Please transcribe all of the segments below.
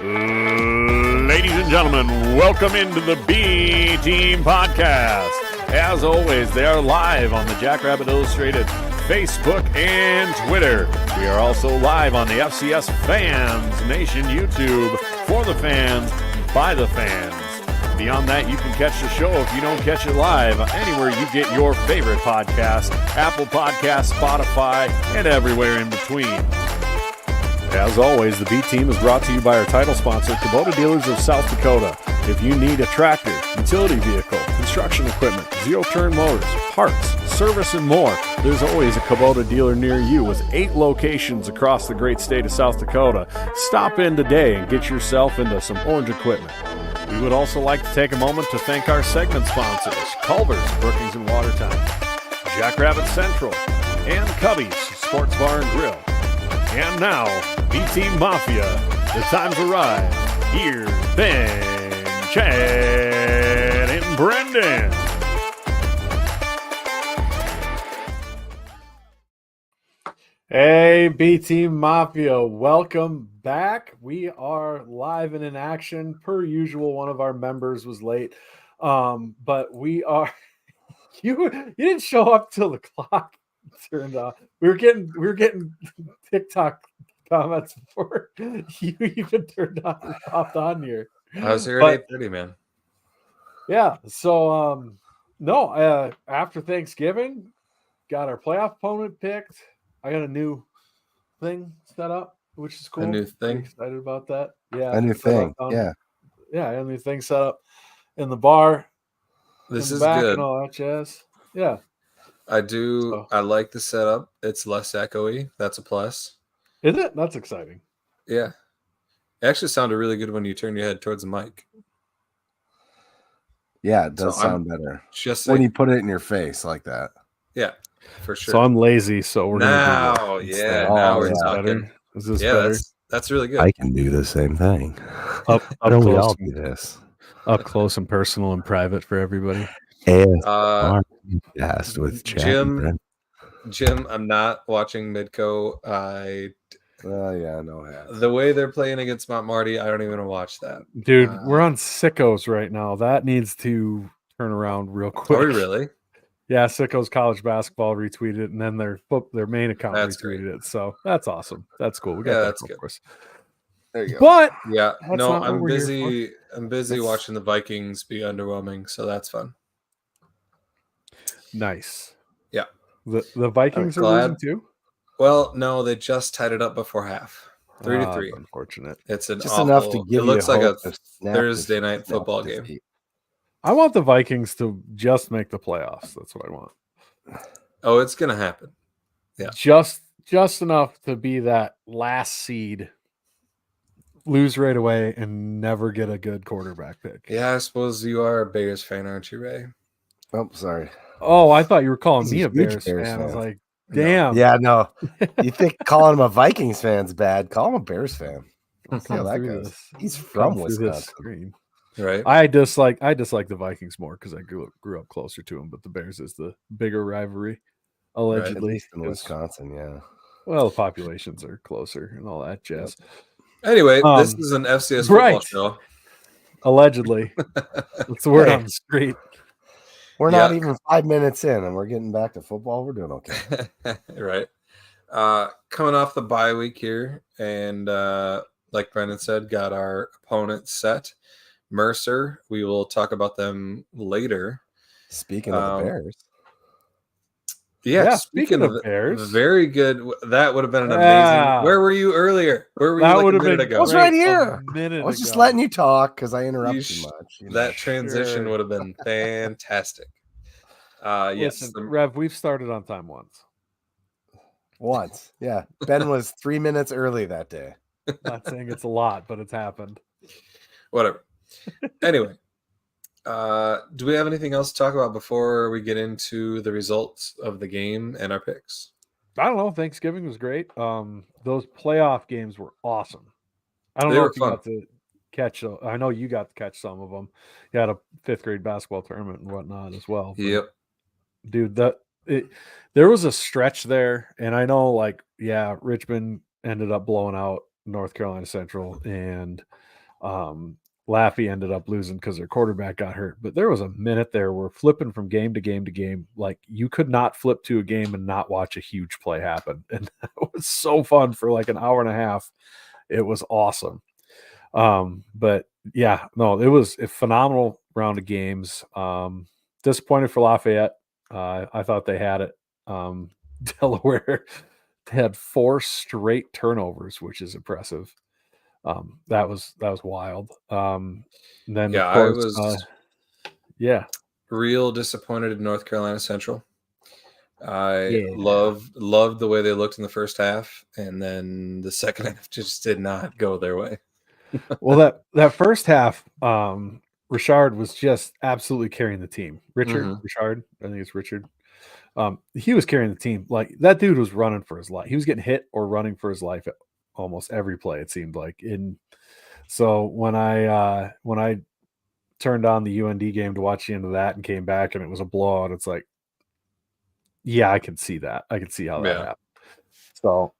Ladies and gentlemen, welcome into the B Team Podcast. As always, they are live on the Jackrabbit Illustrated Facebook and Twitter. We are also live on the FCS Fans Nation YouTube for the fans, by the fans. Beyond that, you can catch the show if you don't catch it live anywhere you get your favorite podcast, Apple Podcasts, Spotify, and everywhere in between. As always, the B Team is brought to you by our title sponsor, Kubota Dealers of South Dakota. If you need a tractor, utility vehicle, construction equipment, zero-turn motors, parts, service, and more, there's always a Kubota dealer near you with 8 locations across the great state of South Dakota. Stop in today and get yourself into some orange equipment. We would also like to take a moment to thank our segment sponsors, Culver's, Brookings and Watertown, Jackrabbit Central, and Cubby's Sports Bar and Grill. And now, B-Team Mafia, the time's arrived. Here's Ben, Chad, and Brendan. Hey, B-Team Mafia, welcome back. We are live and in action. Per usual, one of our members was late, but we are. You didn't show up till the clock turned off. We were getting TikTok comments before you even popped on here. I was here at 8:30, man. Yeah. So after Thanksgiving, got our playoff opponent picked. I got a new thing set up, which is cool. A new thing. Excited about that. Yeah. A new thing. Yeah, I got a new thing set up in the bar. This is back good. And all that jazz. Yeah. I like the setup. It's less echoey. That's a plus. Is it? That's exciting. Yeah. It actually sounded really good when you turn your head towards the mic. Yeah, it does sound better. Just when you put it in your face like that. Yeah, for sure. So I'm lazy, so we're now we're talking. Better? Is this better? That's really good. I can do the same thing. Up Don't we close all do this? Up close and personal and private for everybody. Podcast with Chad. Jim, I'm not watching Midco. The way they're playing against Mount Marty, I don't even want to watch that. Dude, we're on sickos right now. That needs to turn around real quick. Are we really? Yeah, Sickos College Basketball retweeted it, and then their main account retweeted great. it. So that's awesome. That's cool. We got that's good. For us. There you go. But yeah, no, I'm busy. I'm busy watching the Vikings be underwhelming, so that's fun. Nice. Yeah. The Vikings are losing too? Well, no, they just tied it up before half. 3-3. Unfortunate. It's just awful, enough to give it looks like a snap Thursday night football game. I want the Vikings to just make the playoffs. That's what I want. Oh, it's gonna happen. Yeah. Just enough to be that last seed, lose right away, and never get a good quarterback pick. Yeah, I suppose you are a Bears fan, aren't you, Ray? Oh, sorry. Oh, I thought you were calling me a Bears fan. fan. I was like, damn. Yeah, no. You think calling him a Vikings fan's bad? Call him a Bears fan. See how that goes. He's from Wisconsin. Right. I dislike the Vikings more because I grew up closer to them, but the Bears is the bigger rivalry, allegedly. Right, at least in Wisconsin, yeah. Well, the populations are closer and all that jazz. Anyway, this is an FCS football show. Allegedly. That's the word on the street. We're not even 5 minutes in, and we're getting back to football. We're doing okay. Right. Coming off the bye week here, and like Brendan said, got our opponent set. Mercer, we will talk about them later. Speaking of the Bears. Yeah, speaking of the Bears. Very good. That would have been an amazing. Where were you earlier? Where were you like a minute ago? I was right here. I was just letting you talk because I interrupt too much. That transition would have been fantastic. Yes. Listen, Rev, we've started on time once. Yeah. Ben was 3 minutes early that day. Not saying it's a lot, but it's happened. Whatever. Anyway, do we have anything else to talk about before we get into the results of the game and our picks? I don't know. Thanksgiving was great. Those playoff games were awesome. I don't They know were if you fun. got to catch. I know you got to catch some of them. You had a 5th grade basketball tournament and whatnot as well. But, Yep. dude, there was a stretch there, and I know, Richmond ended up blowing out North Carolina Central, and Laffey ended up losing because their quarterback got hurt. But there was a minute there where flipping from game to game to game, like you could not flip to a game and not watch a huge play happen. And it was so fun for like an hour and a half. It was awesome. But yeah, no, it was a phenomenal round of games. Disappointed for Lafayette. I thought they had it. Delaware had 4 straight turnovers, which is impressive. That was wild. Then Yeah, of course, I was real disappointed in North Carolina Central. I Yeah. loved the way they looked in the first half, and then the second half just did not go their way. Well, that first half, Richard was just absolutely carrying the team. Richard, I think it's Richard. He was carrying the team. Like that dude was running for his life. He was getting hit or running for his life at almost every play, it seemed like. So when I turned on the UND game to watch the end of that and came back and it was a blowout, it's like, yeah, I can see that. I can see how that happened. So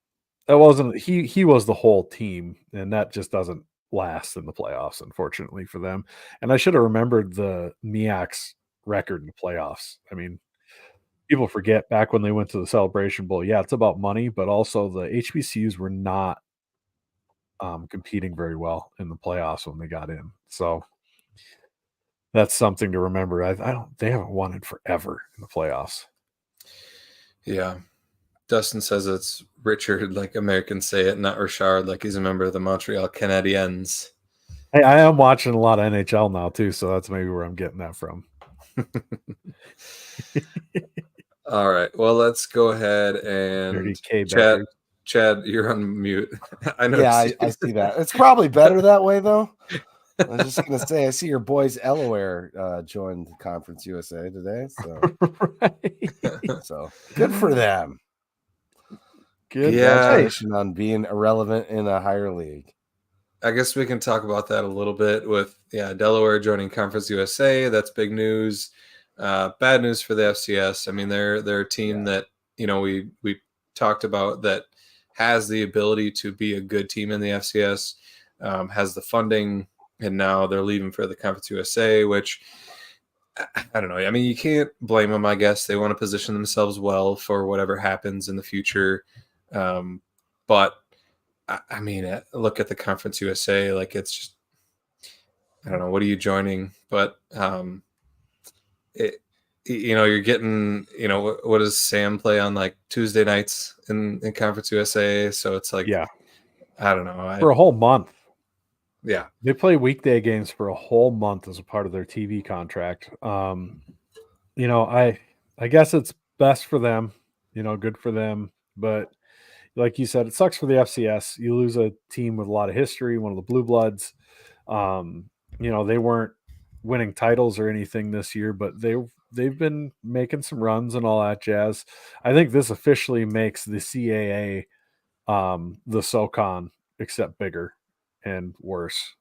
that wasn't he was the whole team, and that just doesn't last in the playoffs, unfortunately for them. And I should have remembered the MEAC's record in the playoffs. I mean, people forget back when they went to the Celebration Bowl. Yeah, it's about money, but also the HBCUs were not competing very well in the playoffs when they got in. So that's something to remember. They haven't won in forever in the playoffs. Yeah. Dustin says it's Richard, like Americans say it, not Richard, like he's a member of the Montreal Canadiens. Hey, I am watching a lot of NHL now too, so that's maybe where I'm getting that from. All right. Well, let's go ahead and Chad, you're on mute. I know. Yeah, I see that. It's probably better that way, though. I was just gonna say, I see your boys Delaware joined Conference USA today, so so good for them. Congratulations on being irrelevant in a higher league. I guess we can talk about that a little bit with Delaware joining Conference USA. That's big news. Bad news for the FCS. I mean, they're a team that we talked about that has the ability to be a good team in the FCS, has the funding, and now they're leaving for the Conference USA, which I don't know. I mean, you can't blame them, I guess. They want to position themselves well for whatever happens in the future. But I mean, look at the Conference USA. Like, it's just, I don't know. What are you joining? But, you're getting, what does Sam play on like Tuesday nights in Conference USA? So it's like, I don't know. For a whole month. Yeah. They play weekday games for a whole month as a part of their TV contract. I guess it's best for them, good for them. But like you said, it sucks for the FCS. You lose a team with a lot of history, one of the blue bloods. They weren't winning titles or anything this year, but they've been making some runs and all that jazz. I think this officially makes the CAA the SoCon, except bigger and worse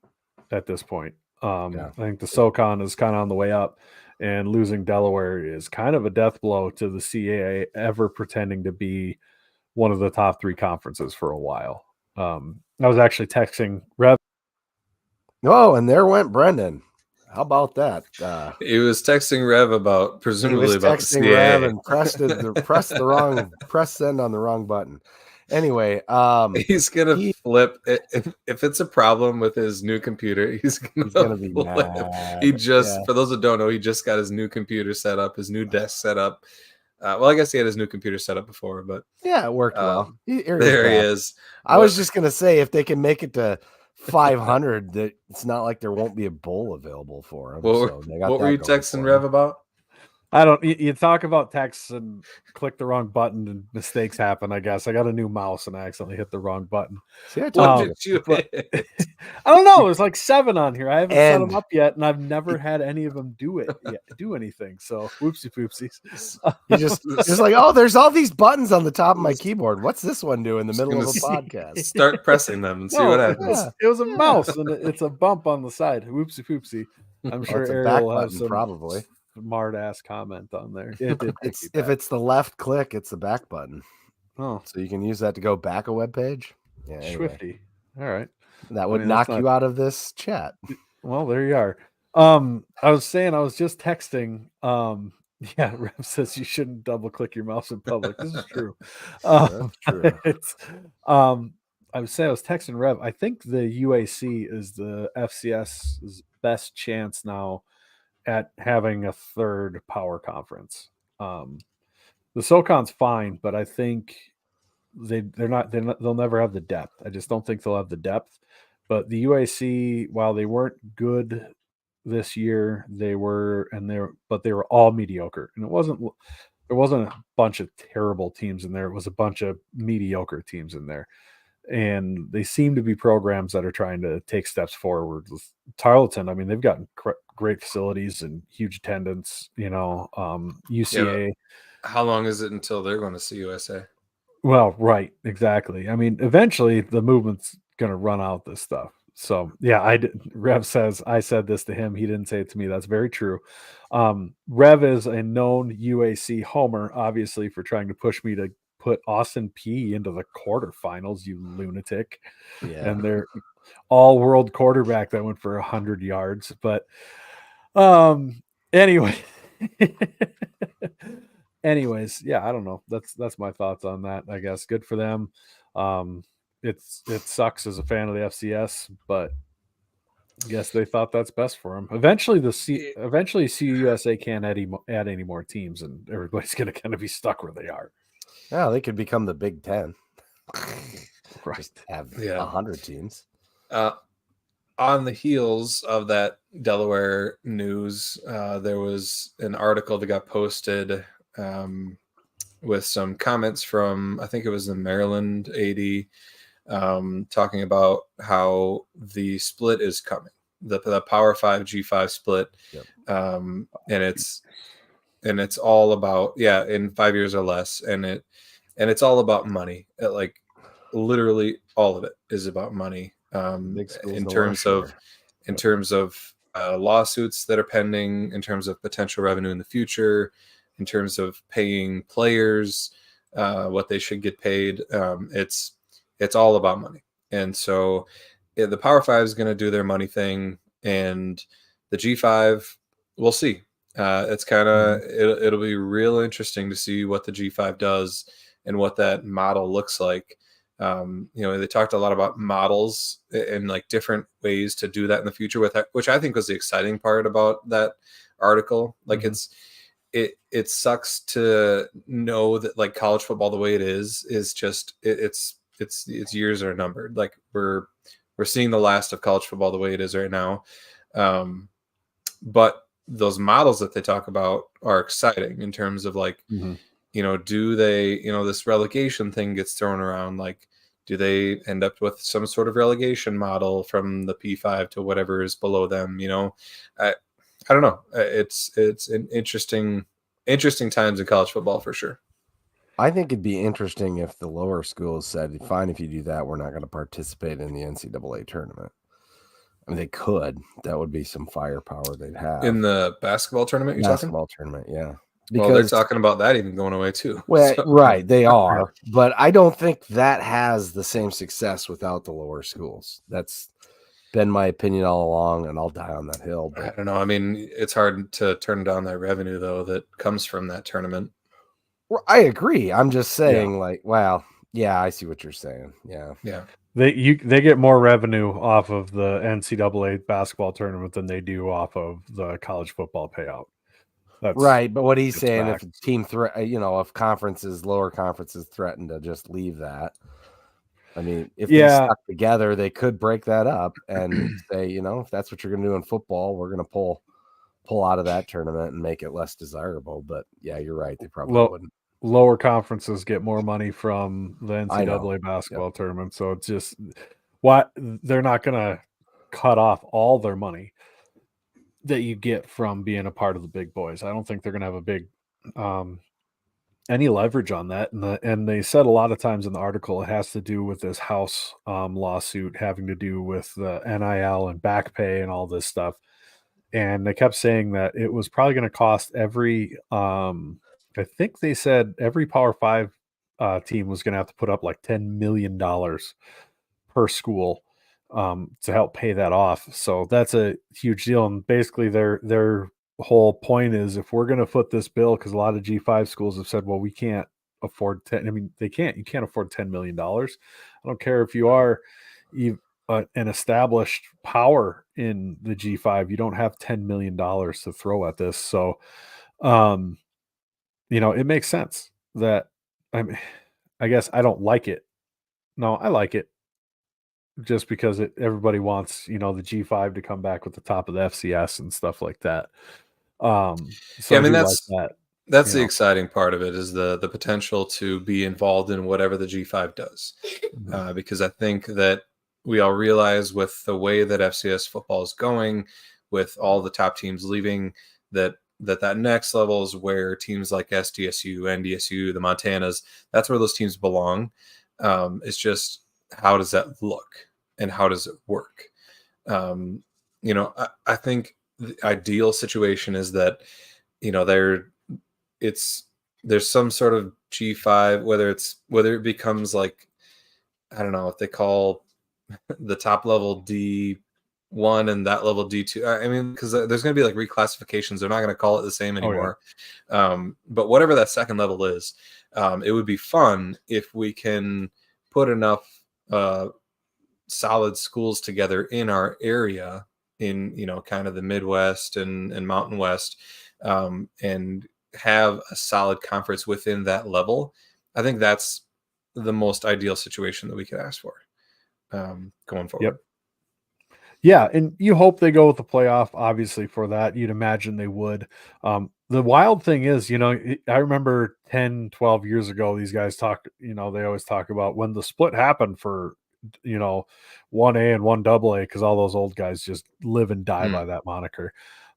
at this point. I think the SoCon is kind of on the way up, and losing Delaware is kind of a death blow to the CAA ever pretending to be one of the top 3 conferences for a while. I was actually texting Rev. Oh, and there went Brendan. How about that? He was texting Rev about presumably about the CAA. Rev and pressed send on the wrong button. Anyway, he's gonna flip. If it's a problem with his new computer, he's gonna be mad. For those that don't know, he just got his new computer set up, his new desk set up. Well, I guess he had his new computer set up before, but it worked well. There he is. I was just gonna say, if they can make it to 500, that it's not like there won't be a bowl available for him. What were you texting Rev about? I don't. You talk about texts and click the wrong button and mistakes happen. I guess I got a new mouse and I accidentally hit the wrong button. What did you hit? I don't know. There's like 7 on here. I haven't set them up yet, and I've never had any of them do anything. So whoopsie poopsies. You just like, oh, there's all these buttons on the top of my keyboard. What's this one do in the middle of a podcast? Start pressing them and see what happens. It was a mouse and it's a bump on the side. Whoopsie poopsie. I'm sure Ariel will have some probably smart ass comment on there. If it's the left click, it's the back button. Oh, so you can use that to go back a web page. Swifty. All right. That would mean, that's knock you out of this chat. Well, there you are. I was saying, I was just texting. Yeah, Rev says you shouldn't double click your mouse in public. This is true. That's true. It's I was saying, I was texting Rev. I think the UAC is the FCS's best chance now at having a third power conference. The SoCon's fine, but I think they'll never have the depth. I just don't think they'll have the depth. But the UAC, while they weren't good this year, they were all mediocre. And there wasn't a bunch of terrible teams in there. It was a bunch of mediocre teams in there. And they seem to be programs that are trying to take steps forward. With Tarleton, I mean, they've gotten great facilities and huge attendance. UCA. Yeah, how long is it until they're going to see USA? Well, right, exactly. I mean, eventually the movement's going to run out this stuff. So yeah, Rev says I said this to him. He didn't say it to me. That's very true. Rev is a known UAC homer, obviously, for trying to push me to put Austin P into the quarterfinals, you lunatic. Yeah. And they're all-world quarterback that went for 100 yards. But anyway. Anyways, yeah, I don't know. That's my thoughts on that. I guess good for them. It sucks as a fan of the FCS, but I guess they thought that's best for them. Eventually, CUSA can't add any more teams, and everybody's going to kind of be stuck where they are. Yeah, they could become the Big Ten. Right. Just have 100 teams. On the heels of that Delaware news, there was an article that got posted with some comments from, I think it was the Maryland AD, talking about how the split is coming, the Power 5 G5 split. Yep. And it's all about, in 5 years or less. And it's all about money. Like literally all of it is about money. In terms of lawsuits that are pending, in terms of potential revenue in the future, in terms of paying players what they should get paid. It's all about money. And so the Power 5 is going to do their money thing, and the G5, we'll see. It's kind of it'll be real interesting to see what the G5 does and what that model looks like. They talked a lot about models and like different ways to do that in the future with that, which I think was the exciting part about that article. Like it sucks to know that like college football, the way it is just its years are numbered. Like we're seeing the last of college football the way it is right now. But those models that they talk about are exciting in terms of like, do they, this relegation thing gets thrown around. Like, do they end up with some sort of relegation model from the P5 to whatever is below them? I don't know. It's an interesting times in college football for sure. I think it'd be interesting if the lower schools said, fine, if you do that, we're not going to participate in the NCAA tournament. I mean, they could. That would be some firepower they'd have. In the basketball tournament, tournament, yeah. Because they're talking about that even going away too. Well, right, they are. But I don't think that has the same success without the lower schools. That's been my opinion all along, and I'll die on that hill. But I don't know. I mean, it's hard to turn down that revenue, though, that comes from that tournament. Well, I agree. I'm just saying, I see what you're saying. Yeah. They get more revenue off of the NCAA basketball tournament than they do off of the college football payout. That's right, but what he's saying, fact. if team if lower conferences threaten to just leave that, I mean, if they stuck together, they could break that up and say, if that's what you're going to do in football, we're going to pull out of that tournament and make it less desirable. But yeah, you're right. They probably wouldn't. Lower conferences get more money from the NCAA basketball tournament. So it's just they're not going to cut off all their money that you get from being a part of the big boys. I don't think they're going to have a big any leverage on that. And they said a lot of times in the article, it has to do with this House lawsuit having to do with the NIL and back pay and all this stuff. And they kept saying that it was probably going to cost every, I think they said every Power 5 team was going to have to put up like $10 million per school to help pay that off. So that's a huge deal. And basically their whole point is, if we're going to foot this bill, because a lot of G5 schools have said, well, we can't afford 10. I mean, you can't afford $10 million. I don't care if you are an established power in the G5, you don't have $10 million to throw at this. So, it makes sense that, I guess I don't like it. No, I like it just because everybody wants, the G5 to come back with the top of the FCS and stuff like that. So Yeah, I I mean do like that. that's the exciting part of it, is the potential to be involved in whatever the G5 does, because I think that we all realize, with the way that FCS football is going, with all the top teams leaving, that next level is where teams like SDSU, NDSU, the Montanas, that's where those teams belong. It's just, how does that look and how does it work? I think the ideal situation is that, there's some sort of G5, whether it becomes like, I don't know what they call the top level D1 and that level D2. I mean, because there's going to be like reclassifications. They're not going to call it the same anymore. But whatever that second level is, it would be fun if we can put enough solid schools together in our area, in kind of the Midwest and Mountain West, and have a solid conference within that level. I think that's the most ideal situation that we could ask for going forward. Yep. Yeah, and you hope they go with the playoff, obviously, for that. You'd imagine they would. The wild thing is, I remember 10, 12 years ago, these guys talked, they always talk about when the split happened for, 1A and 1AA, because all those old guys just live and die by that moniker.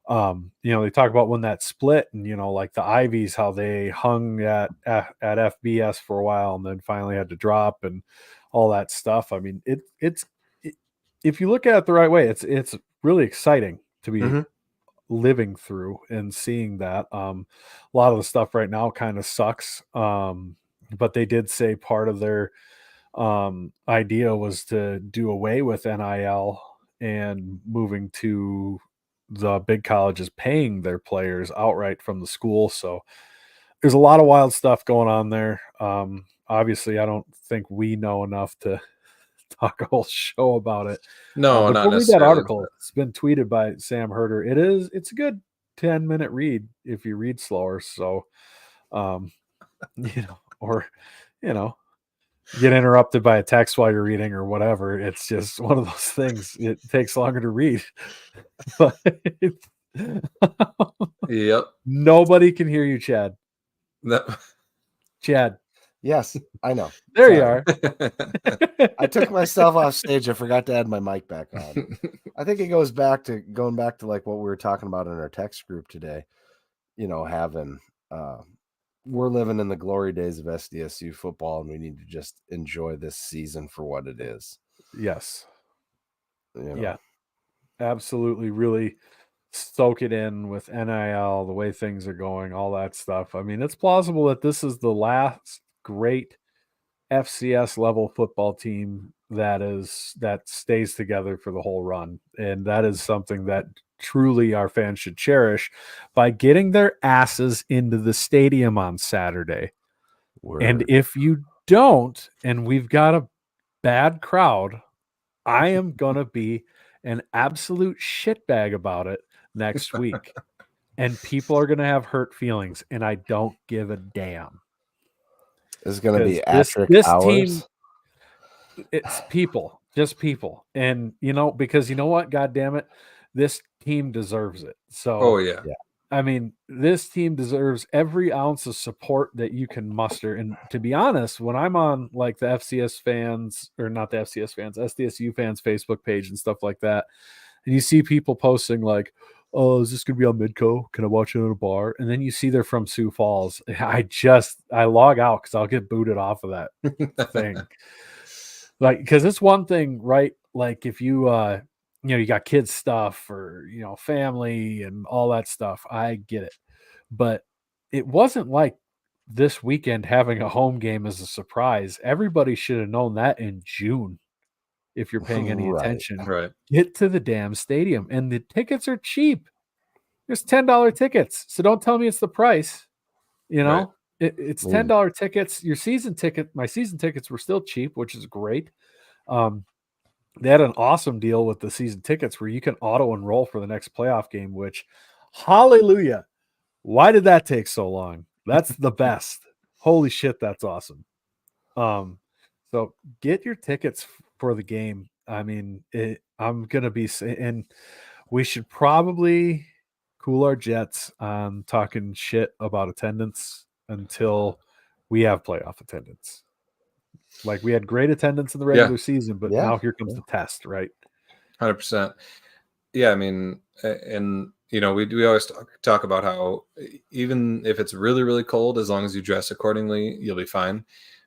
They talk about when that split, and, like the Ivies, how they hung at FBS for a while and then finally had to drop and all that stuff. I mean, it's if you look at it the right way, it's really exciting to be living through and seeing that. A lot of the stuff right now kind of sucks. But they did say part of their idea was to do away with NIL and moving to the big colleges paying their players outright from the school. So there's a lot of wild stuff going on there. Obviously, I don't think we know enough to talk a whole show about it. No, but not go read that necessarily. article. It's been tweeted by Sam Herder. It's a good 10-minute read if you read slower. So, or, get interrupted by a text while you're reading or whatever. It's just one of those things. It takes longer to read. But Yep. Nobody can hear you, Chad. Chad. Yes, I know. There you are. I took myself off stage. I forgot to add my mic back on. I think it goes back to like what we were talking about in our text group today. Having we're living in the glory days of SDSU football, and we need to just enjoy this season for what it is. Yes. Yeah, absolutely. Really soak it in with NIL, the way things are going, all that stuff. I mean, it's plausible that this is the last great FCS level football team that stays together for the whole run. And that is something that truly our fans should cherish by getting their asses into the stadium on Saturday. Word. And if you don't, and we've got a bad crowd, I am going to be an absolute shitbag about it next week. And people are going to have hurt feelings, and I don't give a damn. It's going to be this hours. Team, it's people, just people. And, because you know what? God damn it. This team deserves it. So, yeah. I mean, this team deserves every ounce of support that you can muster. And to be honest, when I'm on like the FCS fans, or not the FCS fans, SDSU fans Facebook page and stuff like that, and you see people posting like, oh, is this going to be on Midco? Can I watch it at a bar? And then you see they're from Sioux Falls. I log out because I'll get booted off of that thing. Like, because it's one thing, right? Like if you, you got kids stuff or, family and all that stuff. I get it. But it wasn't like this weekend having a home game as a surprise. Everybody should have known that in June. if you're paying any Right. attention. Right. Get to the damn stadium, and the tickets are cheap. There's $10 tickets, so don't tell me it's the price. You know, it's $10 tickets. Your season ticket, my season tickets were still cheap, which is great. They had an awesome deal with the season tickets where you can auto enroll for the next playoff game, which, hallelujah. Why did that take so long? That's the best. Holy shit, that's awesome. So get your tickets for the game. I mean, I'm going to be, and we should probably cool our jets on talking shit about attendance until we have playoff attendance. Like, we had great attendance in the regular season, but now here comes the test, right? 100%. Yeah, I mean, and we always talk about how even if it's really, really cold, as long as you dress accordingly, you'll be fine.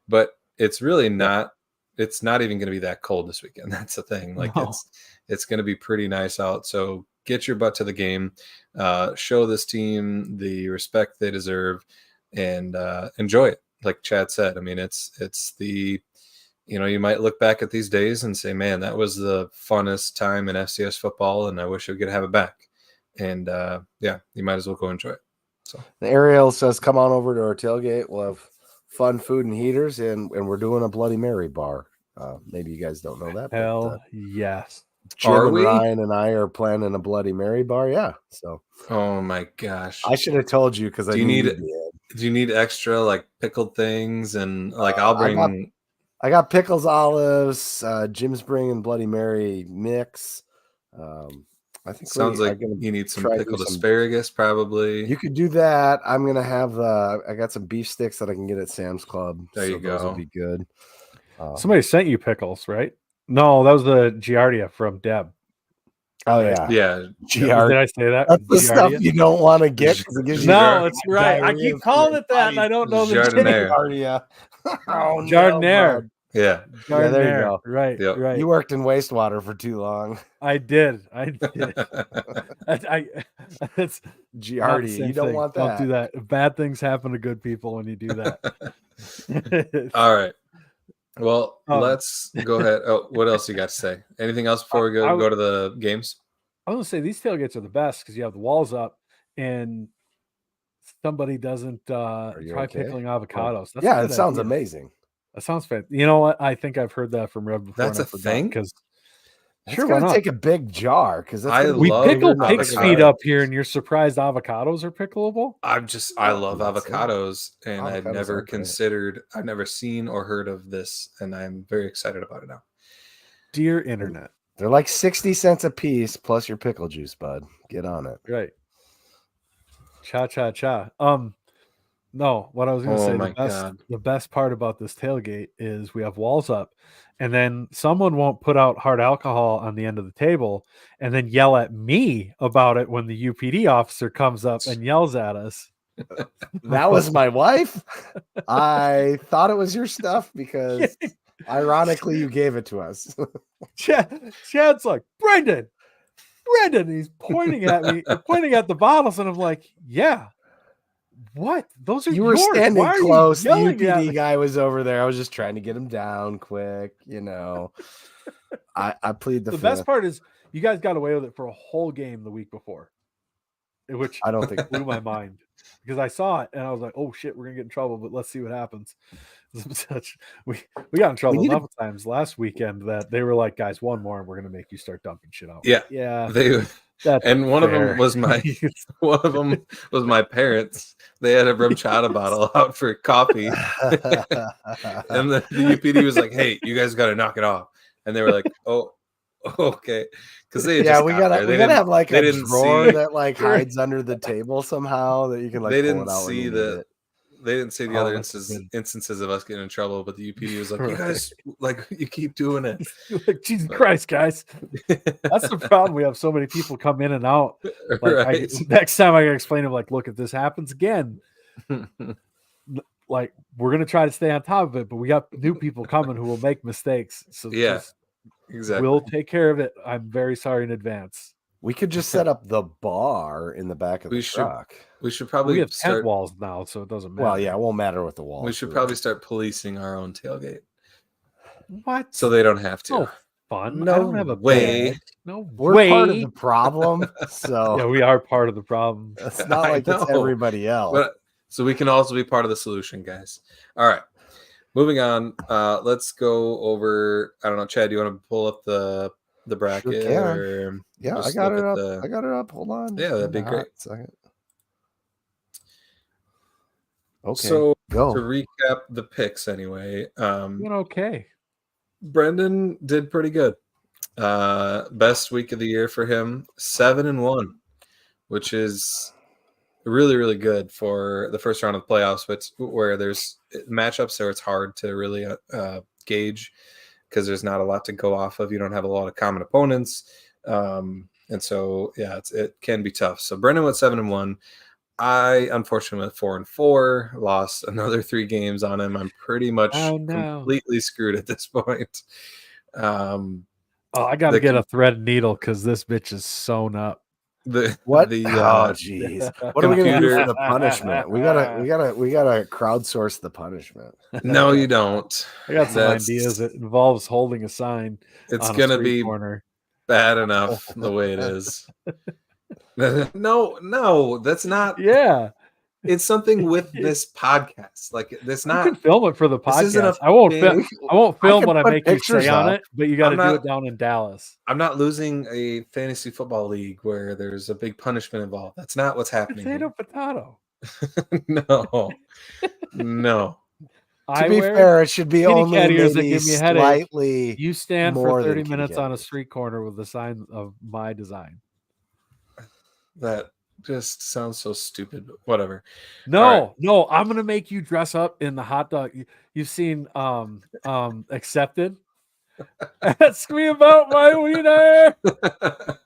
But it's really not. It's not even going to be that cold this weekend. That's the thing. Like, it's going to be pretty nice out. So get your butt to the game, show this team the respect they deserve, and enjoy it. Like Chad said, I mean, it's the, you might look back at these days and say, man, that was the funnest time in FCS football, and I wish we could have it back. And you might as well go enjoy it. So the Ariel says, come on over to our tailgate. We'll have fun food and heaters, and we're doing a Bloody Mary bar. Maybe you guys don't know that. Hell yes. Jim and Ryan and I are planning a Bloody Mary bar. Yeah. So. Oh my gosh. I should have told you because I do you need extra like pickled things and like I'll bring. I got pickles, olives. Jim's bringing Bloody Mary mix. I think sounds like you need some pickled asparagus, probably. You could do that. I'm gonna have I got some beef sticks that I can get at Sam's Club. There you go. Those will be good. Somebody sent you pickles, right? No, that was the Giardia from Deb. Oh yeah, Giardia. Did I say that? That's the stuff you don't want to get because it gives you. No, it's right. I keep calling it that, and I don't know the Giardia. Oh, Jardiniere. Yeah. Yeah, there you go. Right, yep. Right. You worked in wastewater for too long. I did. It's Giardia. You don't want that. Don't do that. Bad things happen to good people when you do that. All right. Well, let's go ahead. Oh, what else you got to say? Anything else before we go to the games? I was going to say these tailgates are the best because you have the walls up and somebody doesn't try pickling avocados. That's it sounds amazing. That sounds fantastic. You know what? I think I've heard that from Rev before. That's a thing? Because sure, we're gonna take a big jar because we pickle pig's feet up here, and you're surprised avocados are pickleable. I love avocados, and I've never considered, I've never seen or heard of this, and I'm very excited about it now. Dear internet, they're like 60 cents a piece plus your pickle juice, bud. Get on it. Right. Cha. No, what I was going to say, the best part about this tailgate is we have walls up, and then someone won't put out hard alcohol on the end of the table and then yell at me about it when the UPD officer comes up and yells at us. That was my wife. I thought it was your stuff because ironically you gave it to us. Chad's like, Brendan, he's pointing at me, pointing at the bottles, and I'm like, yeah. What? Those are you were yours. standing close. The UPD guy was over there. I was just trying to get him down quick. I plead the fifth. Best part is you guys got away with it for a whole game the week before, which I don't think blew my mind because I saw it and I was like, "Oh shit, we're gonna get in trouble." But let's see what happens. We got in trouble enough times last weekend that they were like, "Guys, one more, and we're gonna make you start dumping shit out." Yeah. One of them was my parents. They had a rum chata bottle out for coffee, and the UPD was like, "Hey, you guys got to knock it off." And they were like, "Oh, okay," because we gotta have like a drawer that like hides under the table somehow that you can like. They didn't see the. They didn't see the other instances of us getting in trouble, but the UPD was like, "You guys, like, you keep doing it." Like, Jesus Christ, guys! That's the problem. We have so many people come in and out. Like, next time I gotta explain to them, like, look, if this happens again, like, we're gonna try to stay on top of it, but we got new people coming who will make mistakes. So exactly, we'll take care of it. I'm very sorry in advance. We could just set up the bar in the back of the truck. We should probably have tent walls now, so it doesn't matter. Well, yeah, it won't matter with the walls. We should probably start policing our own tailgate. What? So they don't have to. Oh, fun. No I don't have a way. bed. No We're way. part of the problem, so Yeah, we are part of the problem. it's not I like it's know. everybody else. But so we can also be part of the solution, guys. All right. Moving on. Let's go over. I don't know, Chad. Do you want to pull up the bracket? can. Or Yeah, I just got look it at up. the- I got it up. Hold on. Yeah, that'd be Give me a great. hot second. Okay, So go. to recap the picks, anyway. Doing okay. Brendan did pretty good. Best week of the year for him, 7-1, which is really, really good for the first round of the playoffs, but where there's matchups where it's hard to really gauge because there's not a lot to go off of. You don't have a lot of common opponents. And so, yeah, it can be tough. So Brendan went 7-1. I unfortunately went 4-4, lost another 3 games on him. I'm pretty much completely screwed at this point. I got to get a thread and needle because this bitch is sewn up. What? Jeez. What are we gonna do for the punishment? We gotta crowdsource the punishment. No, you don't. I got some ideas. It involves holding a sign. It's gonna be corner. Bad enough the way it is. No, that's not. Yeah, it's something with this podcast. Like this, not. You can film it for the podcast. I won't film what I make you say on it, but you got to do it down in Dallas. I'm not losing a fantasy football league where there's a big punishment involved. That's not what's happening. Potato. No. To be fair, it should be only maybe slightly. You stand for 30 minutes on a street corner with the sign of my design. That just sounds so stupid, but whatever. No, I'm gonna make you dress up in the hot dog. You've seen Accepted. Ask me about my wiener.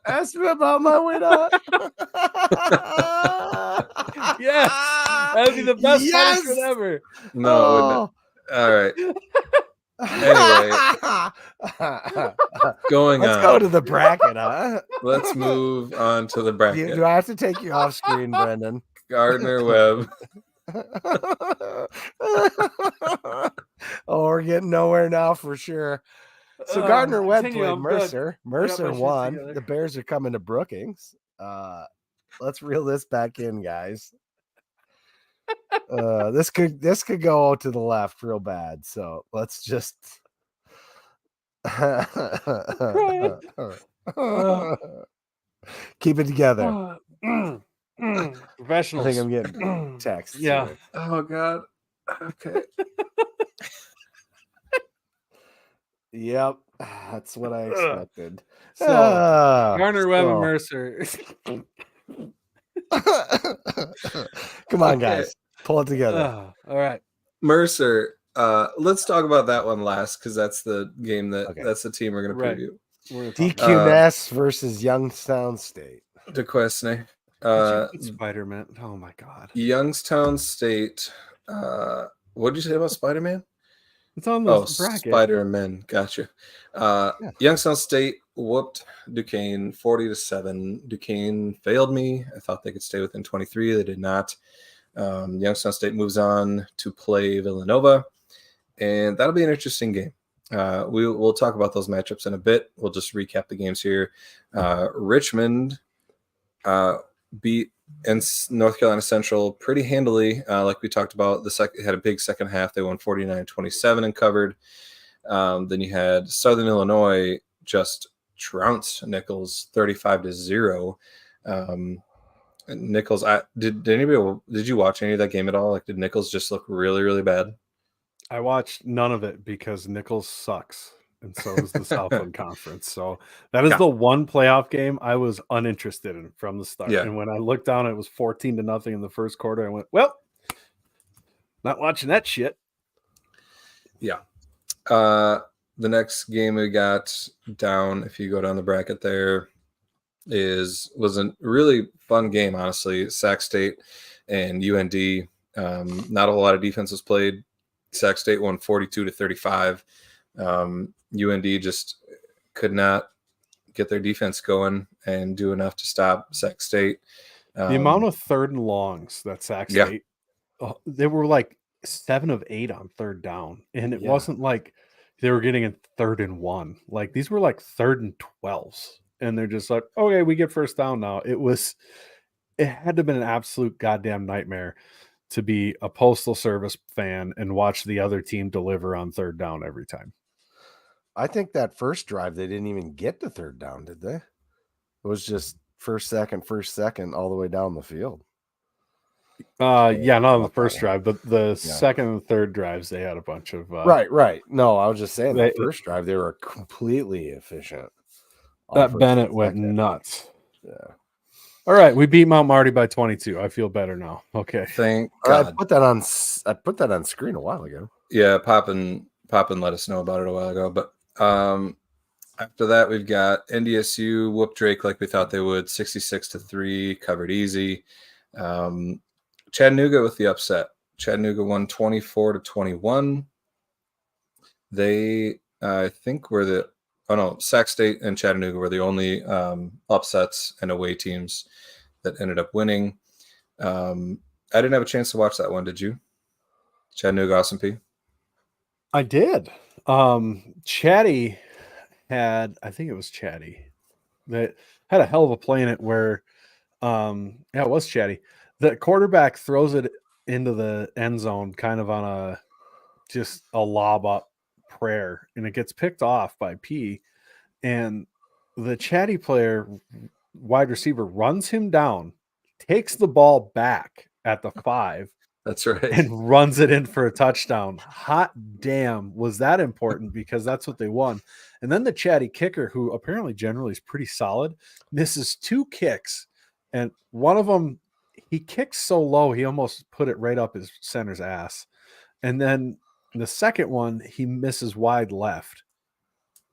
Ask me about my wiener. Yes, that'd be the best punishment ever. No, all right. Anyway, let's go to the bracket, huh? Let's move on to the bracket. Do I have to take you off screen, Brendan? Gardner Webb. We're getting nowhere now for sure. So Gardner Webb played Mercer. Mercer won. The Bears are coming to Brookings. Let's reel this back in, guys. This could go to the left real bad. So let's just keep it together. Professionals. I think I'm getting texts. Yeah. Here. Oh God. Okay. Yep. That's what I expected. So Gardner Webb and Mercer. Come on, guys. Pull it together. All right. Mercer. Let's talk about that one last because that's the game that's the team we're going to preview. DQ Ness versus Youngstown State. DeQuesne. Spider-Man. Oh my God. Youngstown State. What did you say about Spider-Man? It's on the bracket. Spider-Man. Gotcha. Youngstown State whooped Duquesne 40-7. Duquesne failed me. I thought they could stay within 23. They did not. Youngstown State moves on to play Villanova, and that'll be an interesting game. We'll talk about those matchups in a bit. We'll just recap the games here. Richmond beat North Carolina Central pretty handily, like we talked about. Had a big second half. They won 49-27 and covered. Then you had Southern Illinois just trounced Nichols 35-0. Nichols, did you watch any of that game at all? Like, did Nichols just look really, really bad? I watched none of it because Nichols sucks, and so does the Southland Conference. So that is the one playoff game I was uninterested in from the start. And when I looked down, it was 14-0 in the first quarter. I went, well, not watching that shit. Yeah. The next game we got down, if you go down the bracket there, was a really fun game, honestly. Sac State and UND. Not a whole lot of defense was played. Sac State won 42-35. UND just could not get their defense going and do enough to stop Sac State. The amount of third and longs that Sac State, they were like 7 of 8 on third down, and it wasn't like they were getting in 3rd and 1. Like these were like 3rd and 12s. And they're just like, okay, we get first down now. It had to have been an absolute goddamn nightmare to be a Postal Service fan and watch the other team deliver on 3rd down every time. I think that first drive, they didn't even get to 3rd down, did they? It was just first, second, all the way down the field. Yeah, not on the first drive, but the second and third drives, they had a bunch of right. No, I was just saying the first drive, they were completely efficient. That Bennett went nuts. Yeah. All right, we beat Mount Marty by 22. I feel better now. Okay. Thank God. I put that on screen a while ago. Yeah, Poppin let us know about it a while ago. But after that, we've got NDSU whoop Drake like we thought they would, 66-3, covered easy. Chattanooga with the upset. Chattanooga won 24-21. They, I think, Sac State and Chattanooga were the only upsets and away teams that ended up winning. I didn't have a chance to watch that one. Did you? Chattanooga, Austin P? I did. Chatty had, I think it was Chatty, that had a hell of a play in it where, it was Chatty. The quarterback throws it into the end zone kind of on just a lob up prayer, and it gets picked off by P, and the Chatty player, wide receiver, runs him down, takes the ball back at the 5. That's right. And runs it in for a touchdown. Hot damn, was that important, because that's what they won. And then the Chatty kicker, who apparently generally is pretty solid, misses 2 kicks. And one of them, he kicks so low, he almost put it right up his center's ass. And then the second one, he misses wide left.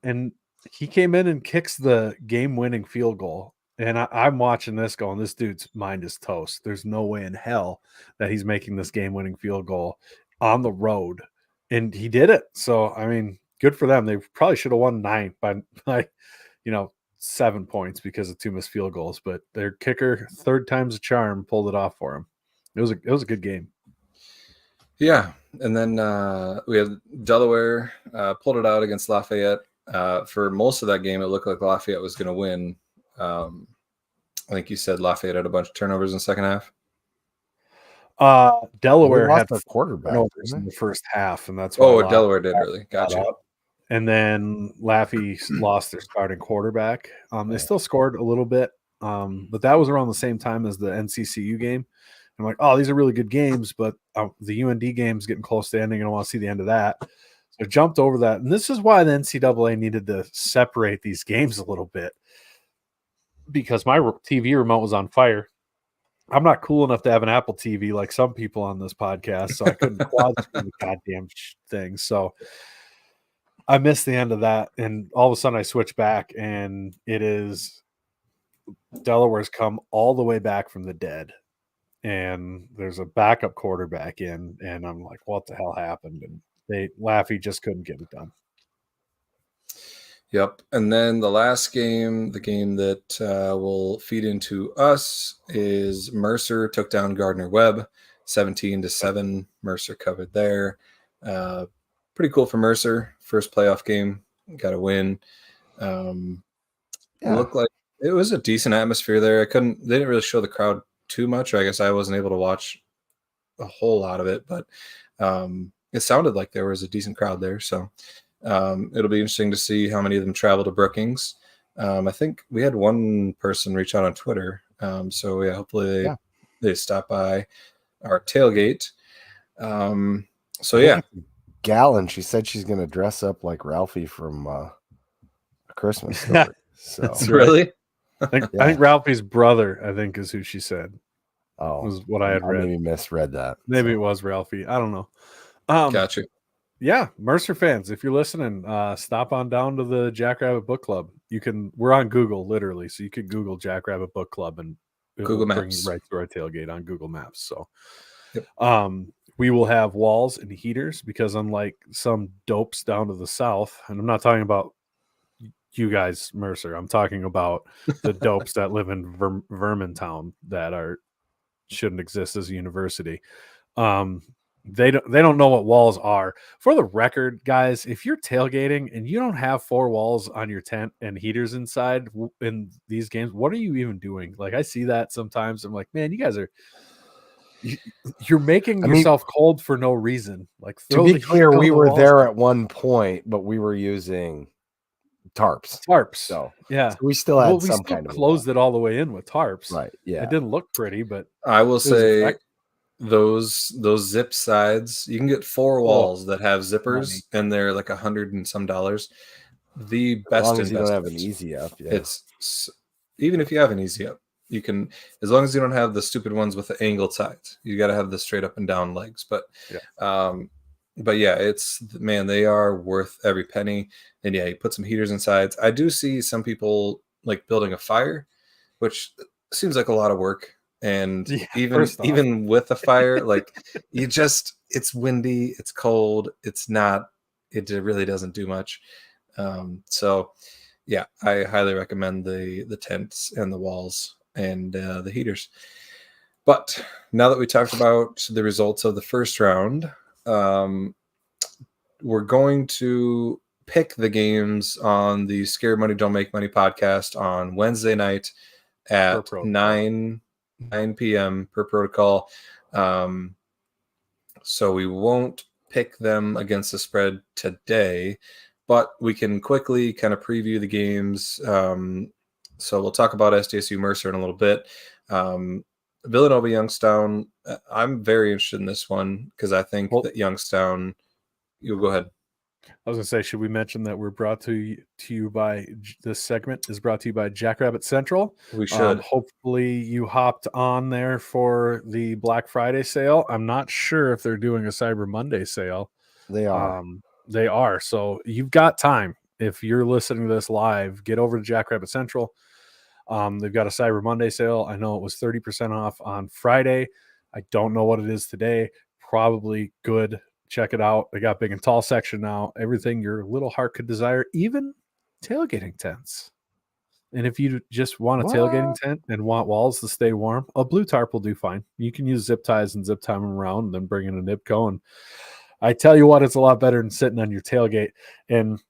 And he came in and kicks the game-winning field goal. And I'm watching this going, this dude's mind is toast. There's no way in hell that he's making this game-winning field goal on the road. And he did it. So, I mean, good for them. They probably should have won 9 by 7 points because of 2 missed field goals. But their kicker, 3rd time's a charm, pulled it off for him. It was a good game. Yeah. And then we had Delaware pulled it out against Lafayette. For most of that game, it looked like Lafayette was going to win. I think you said Lafayette had a bunch of turnovers in the second half. Delaware had a quarterback in the first half, and that's why Delaware did really. Gotcha. And then Laffey lost their starting quarterback. They still scored a little bit, but that was around the same time as the NCCU game. I'm like, oh, these are really good games, but the UND game's getting close to ending, and I want to see the end of that. So I jumped over that, and this is why the NCAA needed to separate these games a little bit, because my TV remote was on fire. I'm not cool enough to have an Apple TV like some people on this podcast, so I couldn't quad screen the goddamn thing. So I missed the end of that, and all of a sudden I switch back, and it is Delaware's come all the way back from the dead, and there's a backup quarterback in, and I'm like, what the hell happened? And Laffey just couldn't get it done. Yep. And then the last game, the game that will feed into us, is Mercer took down Gardner-Webb 17-7. Mercer covered there. Pretty cool for Mercer. First playoff game. Got a win. It looked like it was a decent atmosphere there. They didn't really show the crowd too much. I guess I wasn't able to watch a whole lot of it, but it sounded like there was a decent crowd there. So it'll be interesting to see how many of them travel to Brookings. I think we had one person reach out on Twitter. So yeah, hopefully they stop by our tailgate. So yeah. Gallon, she said she's going to dress up like Ralphie from A Christmas Story. So really? I think Ralphie's brother, I think, is who she said. Oh, was what I had read. Maybe misread that. Maybe it was Ralphie. I don't know. Gotcha. Yeah, Mercer fans, if you're listening, stop on down to the Jackrabbit Book Club. We're on Google, literally, so you could Google Jackrabbit Book Club and Google Maps. Bring you right to our tailgate on Google Maps. So, we will have walls and heaters, because unlike some dopes down to the south, and I'm not talking about you guys, Mercer, I'm talking about the dopes that live in Vermontown that shouldn't exist as a university. They don't know what walls are. For the record, guys, if you're tailgating and you don't have 4 walls on your tent and heaters inside in these games, what are you even doing? Like, I see that sometimes. I'm like, man, you guys are you're making yourself cold for no reason. Like, to be clear, we were there at one point, but we were using tarps. So yeah, so we still had some kind of closed it all the way in with tarps. Right. Yeah. It didn't look pretty, but I will say those zip sides, you can get 4 walls that have zippers, and they're like $100 and some. The best, as long as you don't have an easy up. Yeah. It's even if you have an easy up, you can, as long as you don't have the stupid ones with the angled sides. You got to have the straight up and down legs. But yeah, it's, man, they are worth every penny. And yeah, you put some heaters inside. I do see some people like building a fire, which seems like a lot of work. And even with a fire, like it's windy, it's cold, it really doesn't do much. So yeah, I highly recommend the tents and the walls and the heaters. But now that we talked about the results of the first round, we're going to pick the games on the Scare Money Don't Make Money podcast on Wednesday night at 9 p.m. per protocol. So we won't pick them against the spread today, but we can quickly kind of preview the games. So we'll talk about SDSU Mercer in a little bit. Villanova Youngstown, I'm very interested in this one because I think that Youngstown, you'll go ahead. I was going to say, should we mention that we're brought to you by, this segment is brought to you by Jackrabbit Central? We should. Hopefully you hopped on there for the Black Friday sale. I'm not sure if they're doing a Cyber Monday sale. They are. They are. So you've got time. If you're listening to this live, get over to Jackrabbit Central. They've got a Cyber Monday sale. I know it was 30% off on Friday. I don't know what it is today. Probably good. Check it out. They got big and tall section now. Everything your little heart could desire, even tailgating tents. And if you just want a tailgating tent and want walls to stay warm, a blue tarp will do fine. You can use zip ties and zip tie them around and then bring in a Nipco. And I tell you what, it's a lot better than sitting on your tailgate. And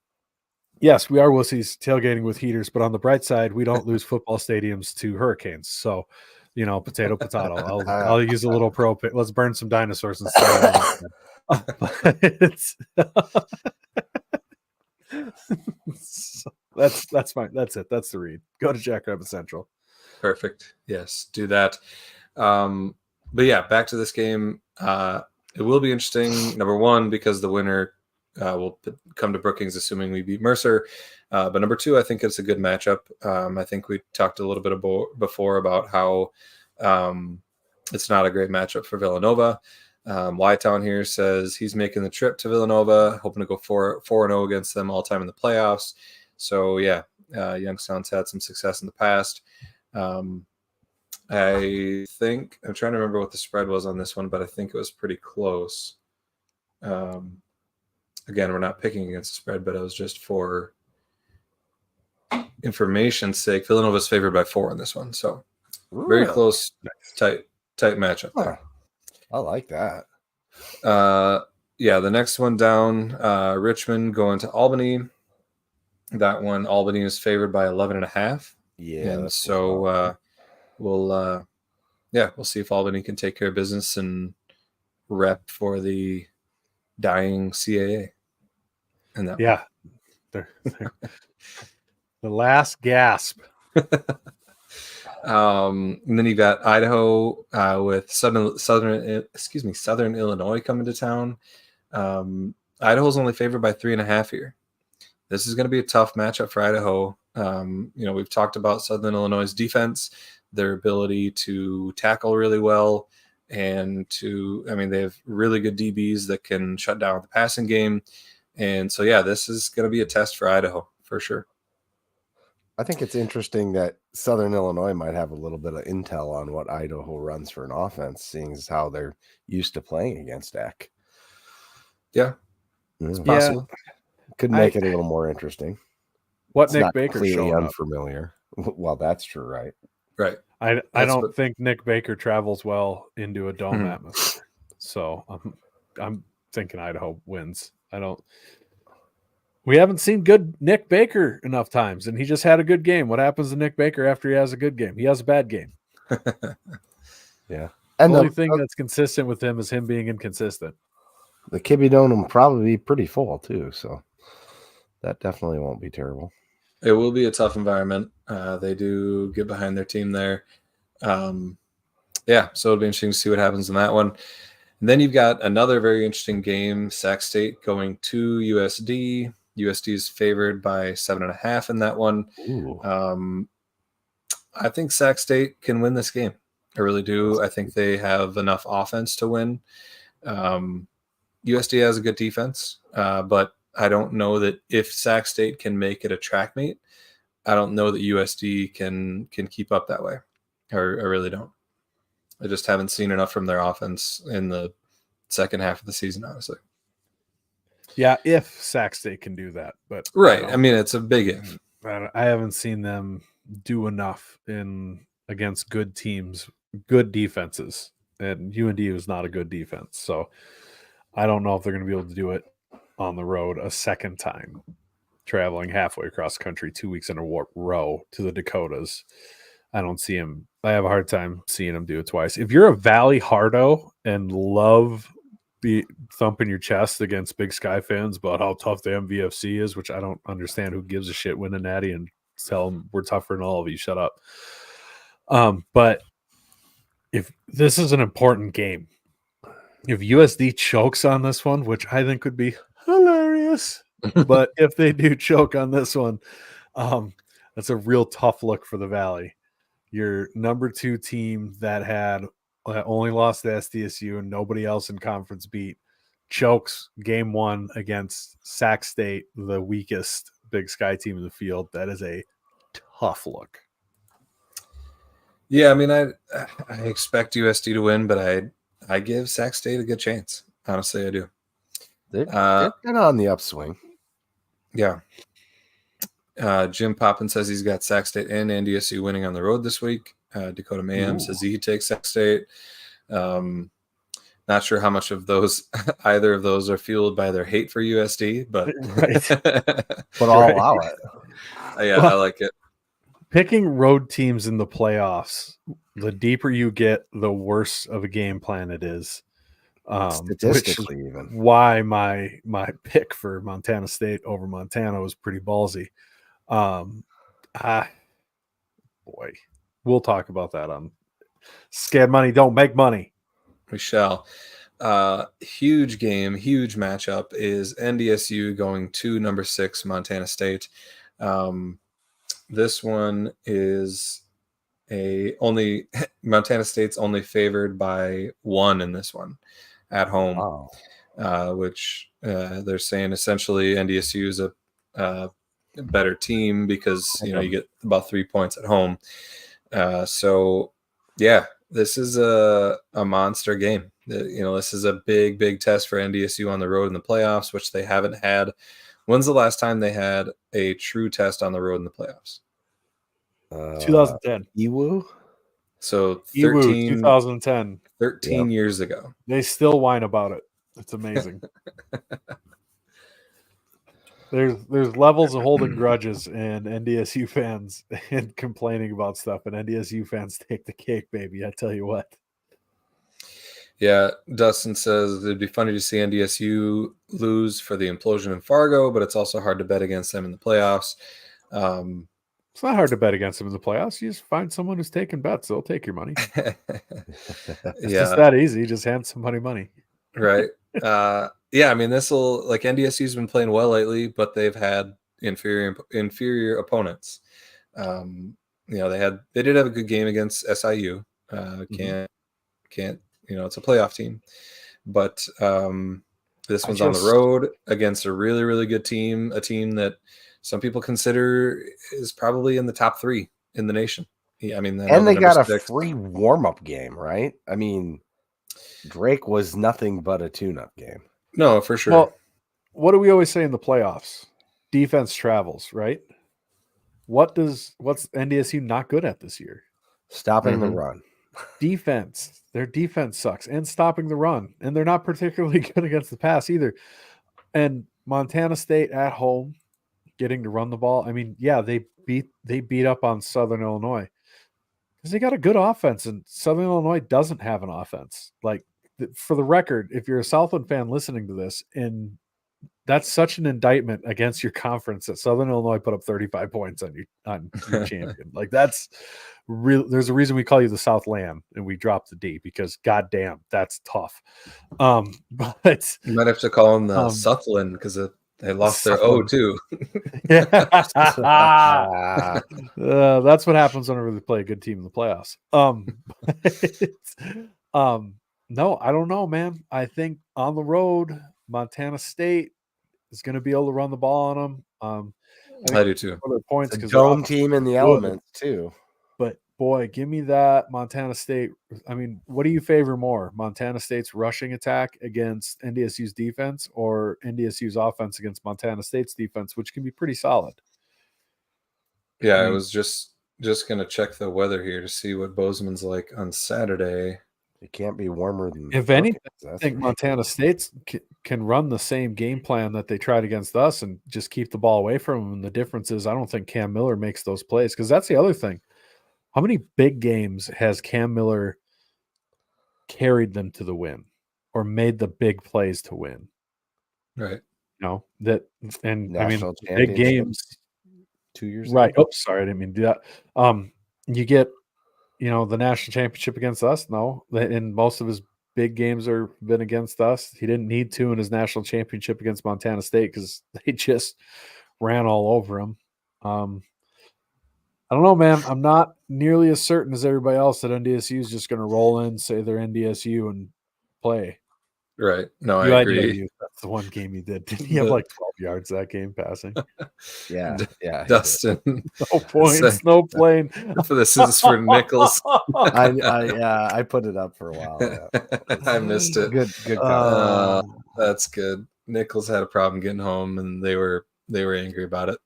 yes, we are wussies tailgating with heaters, but on the bright side, we don't lose football stadiums to hurricanes. So, potato. I'll use a little propane. Let's burn some dinosaurs instead. That's fine. That's it. That's the read. Go to Jackrabbit Central. Perfect. Yes, do that. But yeah, back to this game. It will be interesting. Number one, because the winner will come to Brookings, assuming we beat Mercer. But number two, I think it's a good matchup. I think we talked a little bit before about how it's not a great matchup for Villanova. Y-Town here says he's making the trip to Villanova, hoping to go 4-0 against them all time in the playoffs. So yeah, Youngstown's had some success in the past. I think I'm trying to remember what the spread was on this one, but I think it was pretty close. Again, we're not picking against the spread, but it was just for information's sake. Villanova's favored by 4 on this one, so very close, tight matchup there. I like that. Yeah, the next one down, Richmond going to Albany. That one, Albany is favored by 11.5. Yeah, and so we'll see if Albany can take care of business and rep for the dying CAA. And that they're the last gasp. And then you got Idaho with Southern Illinois coming to town. Idaho's only favored by 3.5 here. This is going to be a tough matchup for Idaho. We've talked about Southern Illinois' defense, their ability to tackle really well, and they have really good DBs that can shut down the passing game. And so, yeah, this is going to be a test for Idaho for sure. I think it's interesting that Southern Illinois might have a little bit of intel on what Idaho runs for an offense, seeing as how they're used to playing against Eck. Yeah, it's possible. Could make it a little more interesting. Nick Baker showing unfamiliar. Well, that's true, right? Right. I don't think Nick Baker travels well into a dome atmosphere. So I'm thinking Idaho wins. We haven't seen good Nick Baker enough times, and he just had a good game. What happens to Nick Baker after he has a good game? He has a bad game. Yeah. The And only thing that's consistent with him is him being inconsistent. the Kibbe Dome will probably be pretty full too, so that definitely won't be terrible. It will be a tough environment. They do get behind their team there. Yeah, so it'll be interesting to see what happens in that one. And then you've got another very interesting game, Sac State going to USD. USD is favored by 7.5 in that one. I think Sac State can win this game. I really do. I think they have enough offense to win. USD has a good defense, but I don't know that if Sac State can make it a track meet, I don't know that USD can keep up that way. I really don't. I just haven't seen enough from their offense in the second half of the season, honestly. Yeah, if Sac State can do that, but right. I mean, it's a big if. I haven't seen them do enough against good teams, good defenses, and UND was not a good defense. So I don't know if they're going to be able to do it on the road a second time, traveling halfway across the country 2 weeks in a row to the Dakotas. I don't see him. I have a hard time seeing him do it twice. If you're a Valley Hardo and love be thumping your chest against Big Sky fans about how tough the MVFC is, which I don't understand, who gives a shit, win a natty and tell them we're tougher than all of you. Shut up. But if this is an important game, if USD chokes on this one, which I think would be hilarious, but if they do choke on this one, that's a real tough look for the Valley. Your number 2 team that only lost to SDSU and nobody else in conference beat chokes game 1 against Sac State, the weakest Big Sky team in the field. That is a tough look. Yeah, I mean, I expect USD to win, but I give Sac State a good chance. Honestly, I do. They're kind of on the upswing. Yeah. Jim Poppin says he's got Sac State and NDSU winning on the road this week. Dakota Mayhem says he takes Sac State. Not sure how much of those either of those are fueled by their hate for USD, but but I'll allow it. Yeah, well, I like it. Picking road teams in the playoffs, the deeper you get, the worse of a game plan it is. Statistically, even why my pick for Montana State over Montana was pretty ballsy. Boy, we'll talk about that on Scad Money Don't Make Money. We shall. Huge game, huge matchup is NDSU going to number 6 Montana State. This one is Montana State's only favored by 1 in this one at home. Wow. Which they're saying essentially NDSU is a better team because you get about 3 points at home. So yeah, this is a monster game. This is a big test for NDSU on the road in the playoffs, which they haven't had. When's the last time they had a true test on the road in the playoffs? 2010. EWU. So 2010. 13 years ago. They still whine about it. It's amazing. There's levels of holding grudges and NDSU fans and complaining about stuff, and NDSU fans take the cake, baby. I tell you what. Yeah, Dustin says it'd be funny to see NDSU lose for the implosion in Fargo, but it's also hard to bet against them in the playoffs. It's not hard to bet against them in the playoffs. You just find someone who's taking bets. They'll take your money. It's just that easy. Just hand somebody money. Right. Yeah, I mean, NDSU's been playing well lately, but they've had inferior opponents. They did have a good game against SIU. Can't it's a playoff team, but this one's on the road against a really, really good team, a team that some people consider is probably in the top 3 in the nation. I mean, and they got a free warm-up game, right? I mean, Drake was nothing but a tune-up game. No, for sure. Well, what do we always say in the playoffs? Defense travels, right? What's NDSU not good at this year? Stopping the run. defense. Their defense sucks and stopping the run. And they're not particularly good against the pass either. And Montana State at home, getting to run the ball. I mean, yeah, they beat up on Southern Illinois because they got a good offense, and Southern Illinois doesn't have an offense. Like, for the record, if you're a Southland fan listening to this, and that's such an indictment against your conference that Southern Illinois put up 35 points on your champion. Like, that's real. There's a reason we call you the Southland and we drop the D, because goddamn, that's tough. But you might have to call them the Southland because they lost their O too. Yeah. That's what happens whenever they play a good team in the playoffs. No, I don't know, man. I think on the road, Montana State is going to be able to run the ball on them. I do too. Points because dome team in the elements too. But boy, give me that Montana State. I mean, what do you favor more? Montana State's rushing attack against NDSU's defense, or NDSU's offense against Montana State's defense, which can be pretty solid? Yeah, I was just going to check the weather here to see what Bozeman's like on Saturday. It can't be warmer than. If anything, I think Montana State can run the same game plan that they tried against us and just keep the ball away from them. And the difference is, I don't think Cam Miller makes those plays, because that's the other thing. How many big games has Cam Miller carried them to the win, or made the big plays to win? Right. You know, National big games 2 years right. ago. Oops, sorry, I didn't mean to do that. You get, the national championship against us. No, and most of his big games are been against us. He didn't need to in his national championship against Montana State because they just ran all over him. I don't know, man. I'm not nearly as certain as everybody else that NDSU is just going to roll in, say they're NDSU, and play. Right. No, I agree. That's the one game he did. Didn't he have like 12 yards that game passing? Yeah. Dustin. No points, no playing. This is for Nichols. I put it up for a while. Yeah. I missed it. Good. That's good. Nichols had a problem getting home, and they were angry about it.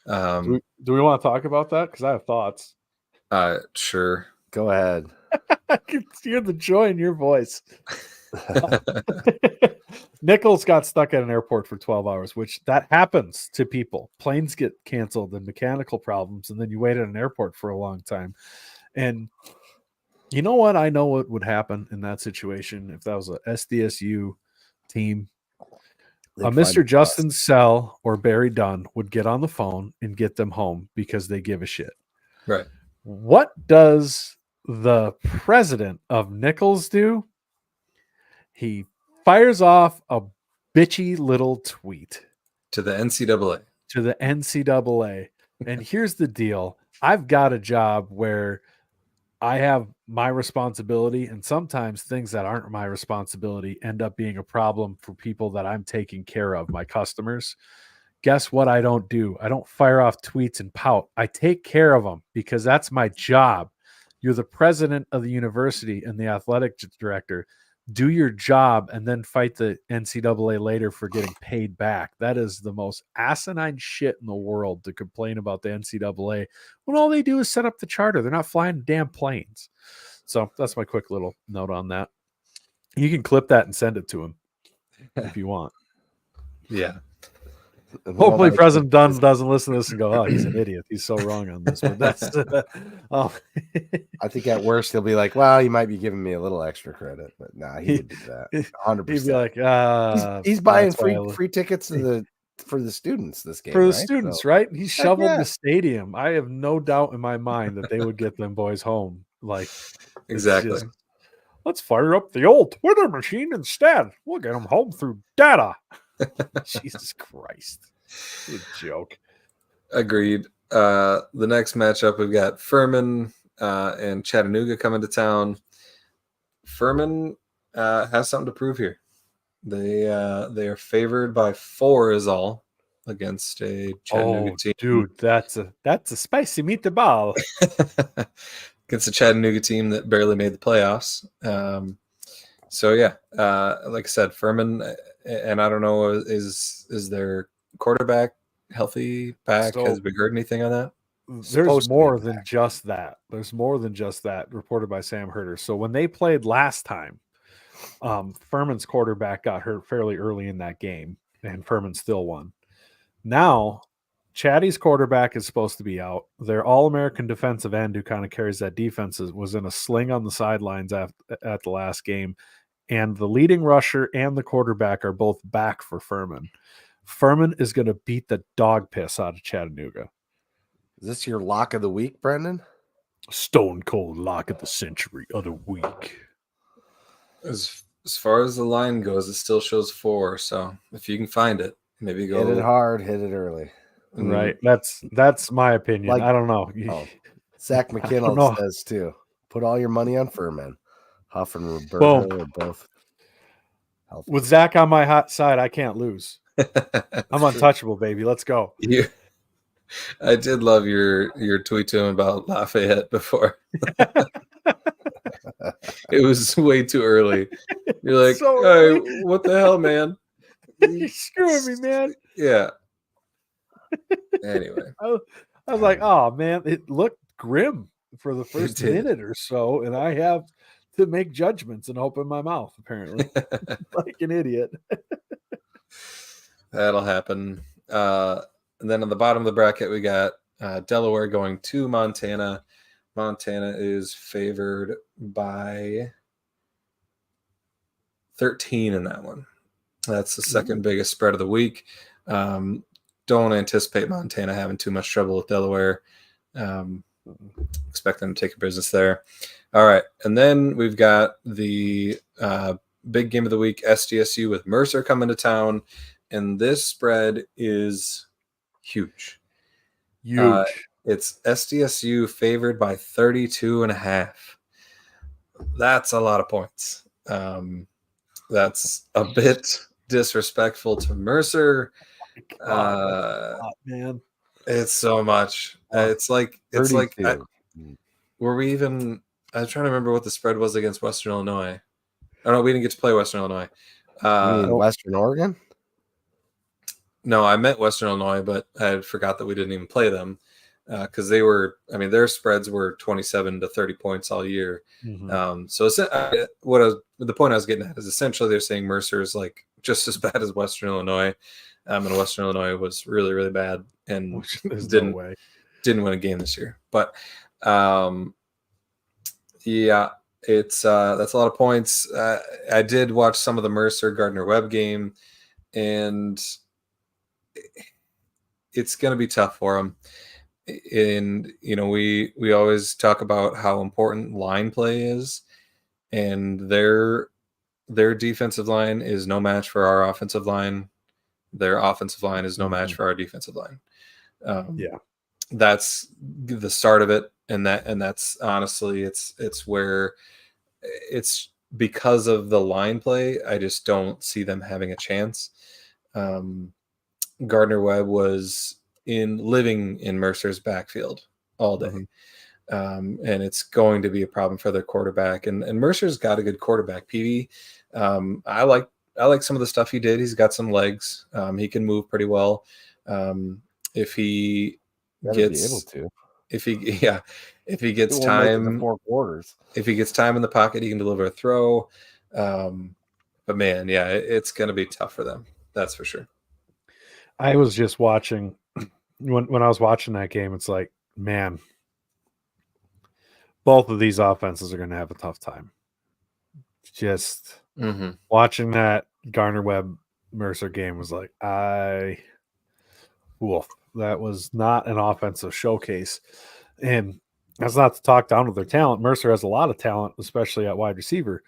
Do we want to talk about that? Because I have thoughts. Sure. Go ahead. I can hear the joy in your voice. Nichols got stuck at an airport for 12 hours, which that happens to people. Planes get canceled and mechanical problems, and then you wait at an airport for a long time. And you know what? I know what would happen in that situation if that was a SDSU team. Mr. Justin Sell or Barry Dunn would get on the phone and get them home because they give a shit. Right. What does the president of Nichols do? He fires off a bitchy little tweet to the NCAA. And here's the deal. I've got a job where I have my responsibility, and sometimes things that aren't my responsibility end up being a problem for people that I'm taking care of, my customers. Guess what I don't do? I don't fire off tweets and pout. I take care of them because that's my job. You're the president of the university and the athletic director. Do your job and then fight the NCAA later for getting paid back. That is the most asinine shit in the world, to complain about the NCAA when all they do is set up the charter. They're not flying damn planes. So that's my quick little note on that. You can clip that and send it to him if you want. Yeah. Hopefully President Dunn doesn't listen to this and go, oh, he's an idiot. He's so wrong on this. But that's I think at worst he'll be like, well, you might be giving me a little extra credit. But nah, he would do that. 100%. He'd be like, he's buying free tickets for the students this game. For the right? students, right? He shoveled the stadium. I have no doubt in my mind that they would get them boys home. Like, exactly. Let's fire up the old Twitter machine instead. We'll get them home through data. Jesus Christ. What a joke. Agreed. The next matchup, we've got Furman and Chattanooga coming to town. Furman has something to prove here. They are favored by 4 is all against a Chattanooga team. Dude, that's a spicy meatball. Against a Chattanooga team that barely made the playoffs. So yeah, like I said, Furman, and I don't know, is their quarterback healthy back? Has we heard anything on that? there's Supposed to be more back. than just that. There's more than just that reported by Sam Herder. So when they played last time, Furman's quarterback got hurt fairly early in that game, and Furman still won. Now, Chatty's quarterback is supposed to be out. Their All-American defensive end, who kind of carries that defense, was in a sling on the sidelines at the last game. And the leading rusher and the quarterback are both back for Furman. Furman is going to beat the dog piss out of Chattanooga. Is this your lock of the week, Brendan? Stone cold lock of the century of the week. As far as the line goes, it still shows 4. So if you can find it, maybe go Hit it hard, hit it early. Right. That's my opinion. Like- I don't know. Zach know. McKinnell says too. Put all your money on Furman. Huff and Roberto Boom. are both healthy. With Zach on my hot side, I can't lose. I'm true. untouchable, baby. Let's go. I did love your tweet to him about Lafayette before. It was way too early. You're like, So hey, early. what the hell, man? You're screwing me, man. Yeah. Anyway, I was like, oh man, it looked grim for the first did. minute or so, and I have to make judgments and open my mouth, apparently. Like an idiot. That'll happen. And then on the bottom of the bracket, we got Delaware going to Montana. Montana is favored by 13 in that one. That's the second biggest spread of the week. Don't anticipate Montana having too much trouble with Delaware. Expect them to take a business there. All right. And then we've got the big game of the week, SDSU with Mercer coming to town. And this spread is huge. Huge. It's SDSU favored by 32.5. That's a lot of points. That's a bit disrespectful to Mercer. Man. It's so much. It's like were we even? I was trying to remember what the spread was against Western Illinois. Oh no, we didn't get to play Western Illinois. You mean Western Oregon? No, I meant Western Illinois, but I forgot that we didn't even play them because they were. I mean, their spreads were 27 to 30 points all year. So the point I was getting at is essentially they're saying Mercer is like just as bad as Western Illinois, and Western Illinois was really, really bad and didn't win a game this year. But yeah, it's that's a lot of points. I did watch some of the Mercer Gardner Webb game, and it's going to be tough for them. And we always talk about how important line play is, and their defensive line is no match for our offensive line. Their offensive line is no match for our defensive line. That's the start of it, and that's honestly it's where it's because of the line play. I just don't see them having a chance. Gardner Webb was living in Mercer's backfield all day. And it's going to be a problem for their quarterback. And Mercer's got a good quarterback, PV. I like some of the stuff he did. He's got some legs. He can move pretty well. If he gets time, 4 quarters. If he gets time in the pocket, he can deliver a throw. But man, yeah, it's going to be tough for them. That's for sure. I was just watching when I was watching that game. It's like, man, both of these offenses are going to have a tough time. Just watching that Gardner Webb Mercer game was like, that was not an offensive showcase. And that's not to talk down to their talent. Mercer has a lot of talent, especially at wide receiver.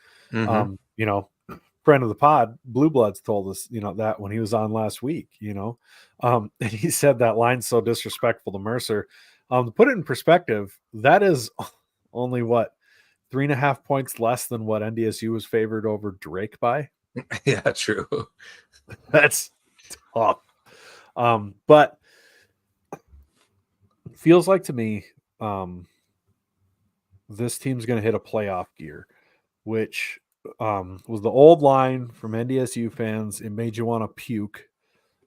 Friend of the pod, Blue Bloods, told us, that when he was on last week, and he said that line's so disrespectful to Mercer. To put it in perspective, that is only 3.5 points less than what NDSU was favored over Drake by. Yeah, true. That's tough. But feels like to me, this team's going to hit a playoff gear, which was the old line from NDSU fans. It made you want to puke.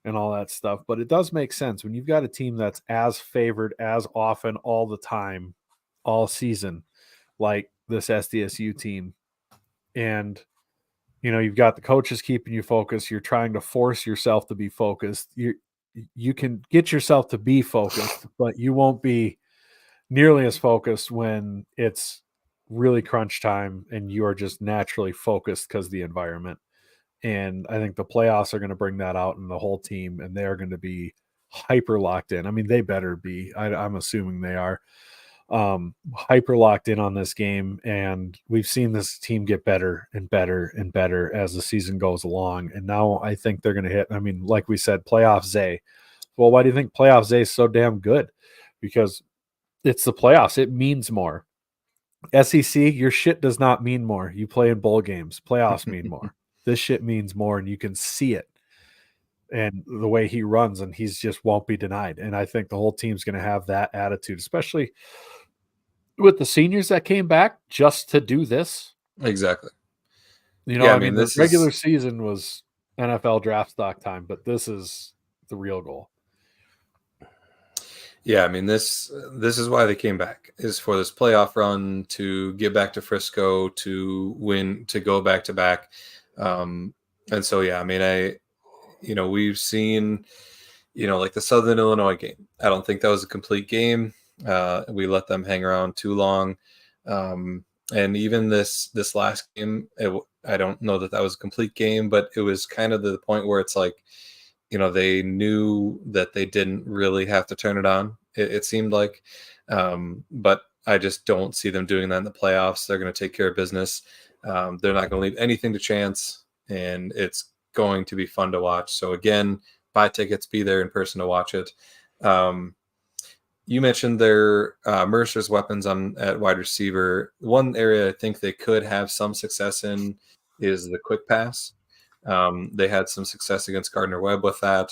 and all that stuff. But it does make sense when you've got a team that's as favored as often all the time, all season, like this SDSU team. And, you've got the coaches keeping you focused. You're trying to force yourself to be focused. You can get yourself to be focused, but you won't be nearly as focused when it's really crunch time and you are just naturally focused because of the environment. And I think the playoffs are going to bring that out in the whole team, and they're going to be hyper locked in. I mean, they better be. I'm assuming they are hyper locked in on this game. And we've seen this team get better and better and better as the season goes along. And now I think they're going to hit, I mean, like we said, playoff Zay. Well, why do you think playoff Zay is so damn good? Because it's the playoffs. It means more. SEC, your shit does not mean more. You play in bowl games. Playoffs mean more. This shit means more, and you can see it. And the way he runs, and he's just won't be denied. And I think the whole team's going to have that attitude, especially with the seniors that came back just to do this. Exactly. I mean the regular season was NFL draft stock time, but this is the real goal. Yeah, I mean this is why they came back, is for this playoff run, to get back to Frisco, to win, to go back to back. And so, yeah, I mean, we've seen, like the Southern Illinois game. I don't think that was a complete game. We let them hang around too long. And even this last game, I don't know that was a complete game, but it was kind of the point where it's like, they knew that they didn't really have to turn it on. It seemed like, but I just don't see them doing that in the playoffs. They're going to take care of business. They're not going to leave anything to chance, and it's going to be fun to watch. So again, buy tickets, be there in person to watch it. You mentioned their Mercer's weapons at wide receiver. One area I think they could have some success in is the quick pass. They had some success against Gardner-Webb with that,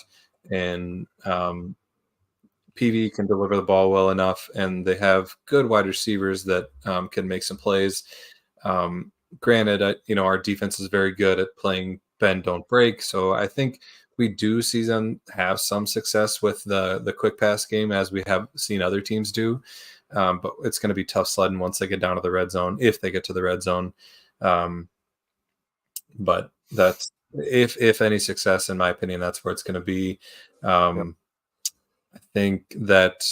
and PV can deliver the ball well enough, and they have good wide receivers that can make some plays. Granted, our defense is very good at playing bend, don't break, so I think we do see them have some success with the quick pass game, as we have seen other teams do. But it's going to be tough sledding once they get down to the red zone, if they get to the red zone. But that's, if any success, in my opinion, that's where it's going to be. I think that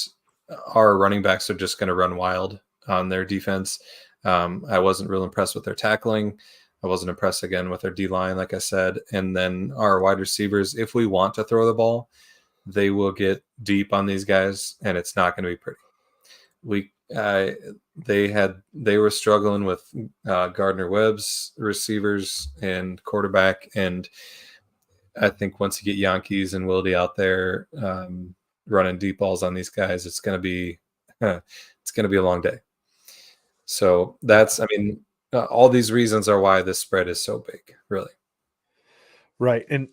our running backs are just going to run wild on their defense. I wasn't real impressed with their tackling. I wasn't impressed again with their D-line, like I said. And then our wide receivers, if we want to throw the ball, they will get deep on these guys, and it's not going to be pretty. They were struggling with Gardner-Webb's receivers and quarterback, and I think once you get Yankees and Wilde out there running deep balls on these guys, it's going to be a long day. So that's, all these reasons are why this spread is so big, really. Right. And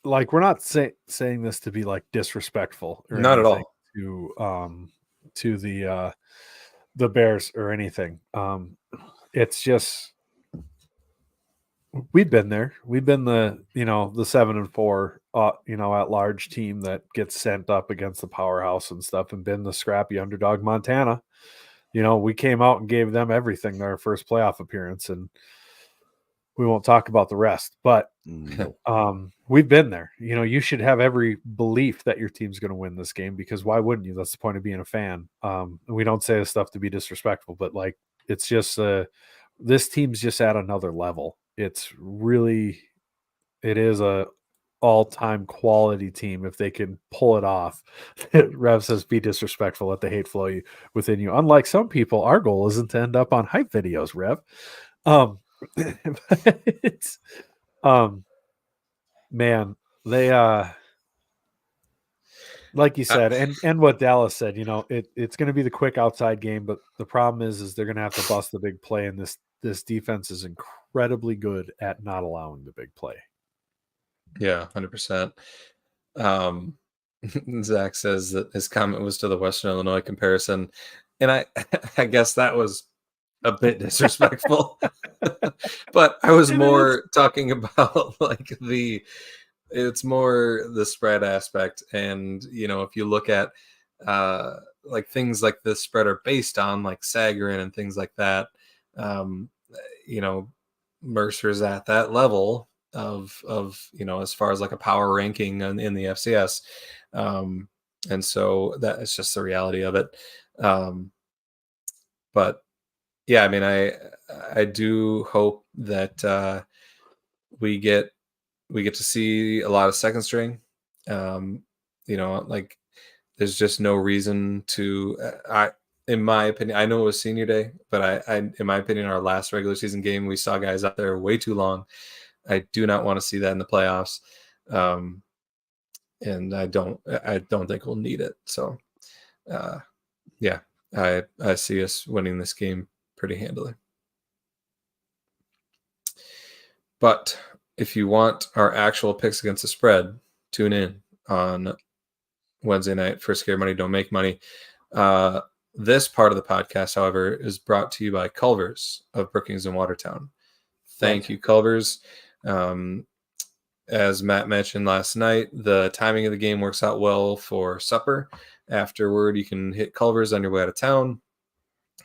like, we're not saying this to be like disrespectful or not at all to the Bears or anything. It's just, we've been there. We've been the 7-4, at large team that gets sent up against the powerhouse and stuff, and been the scrappy underdog Montana. We came out and gave them everything their first playoff appearance, and we won't talk about the rest, but we've been there. You should have every belief that your team's going to win this game, because why wouldn't you? That's the point of being a fan. And we don't say this stuff to be disrespectful, but like, it's just this team's just at another level. It is a all-time quality team if they can pull it off. Rev says, be disrespectful, let the hate flow within you. Unlike some people, our goal isn't to end up on hype videos, Rev. It's man, they like you said, and what Dallas said, it's going to be the quick outside game, but the problem is they're going to have to bust the big play, and this defense is incredibly good at not allowing the big play. Yeah, 100%. Zach says that his comment was to the Western Illinois comparison, and I guess that was a bit disrespectful. But I was more talking about like It's more the spread aspect. And, if you look at like things like the spread are based on, like Sagarin and things like that, Mercer's at that level of as far as like a power ranking in the FCS. And so that is just the reality of it. But yeah, I mean, I do hope that we get to see a lot of second string. Like there's just no reason to. In my opinion, I know it was senior day, but in my opinion, our last regular season game, we saw guys out there way too long. I do not want to see that in the playoffs, and I don't think we'll need it. So, yeah, I see us winning this game pretty handily. But if you want our actual picks against the spread, tune in on Wednesday night for Scare Money, Don't Make Money. This part of the podcast, however, is brought to you by Culver's of Brookings and Watertown. Thank you, Culver's. As Matt mentioned last night, the timing of the game works out well for supper. Afterward, you can hit Culver's on your way out of town,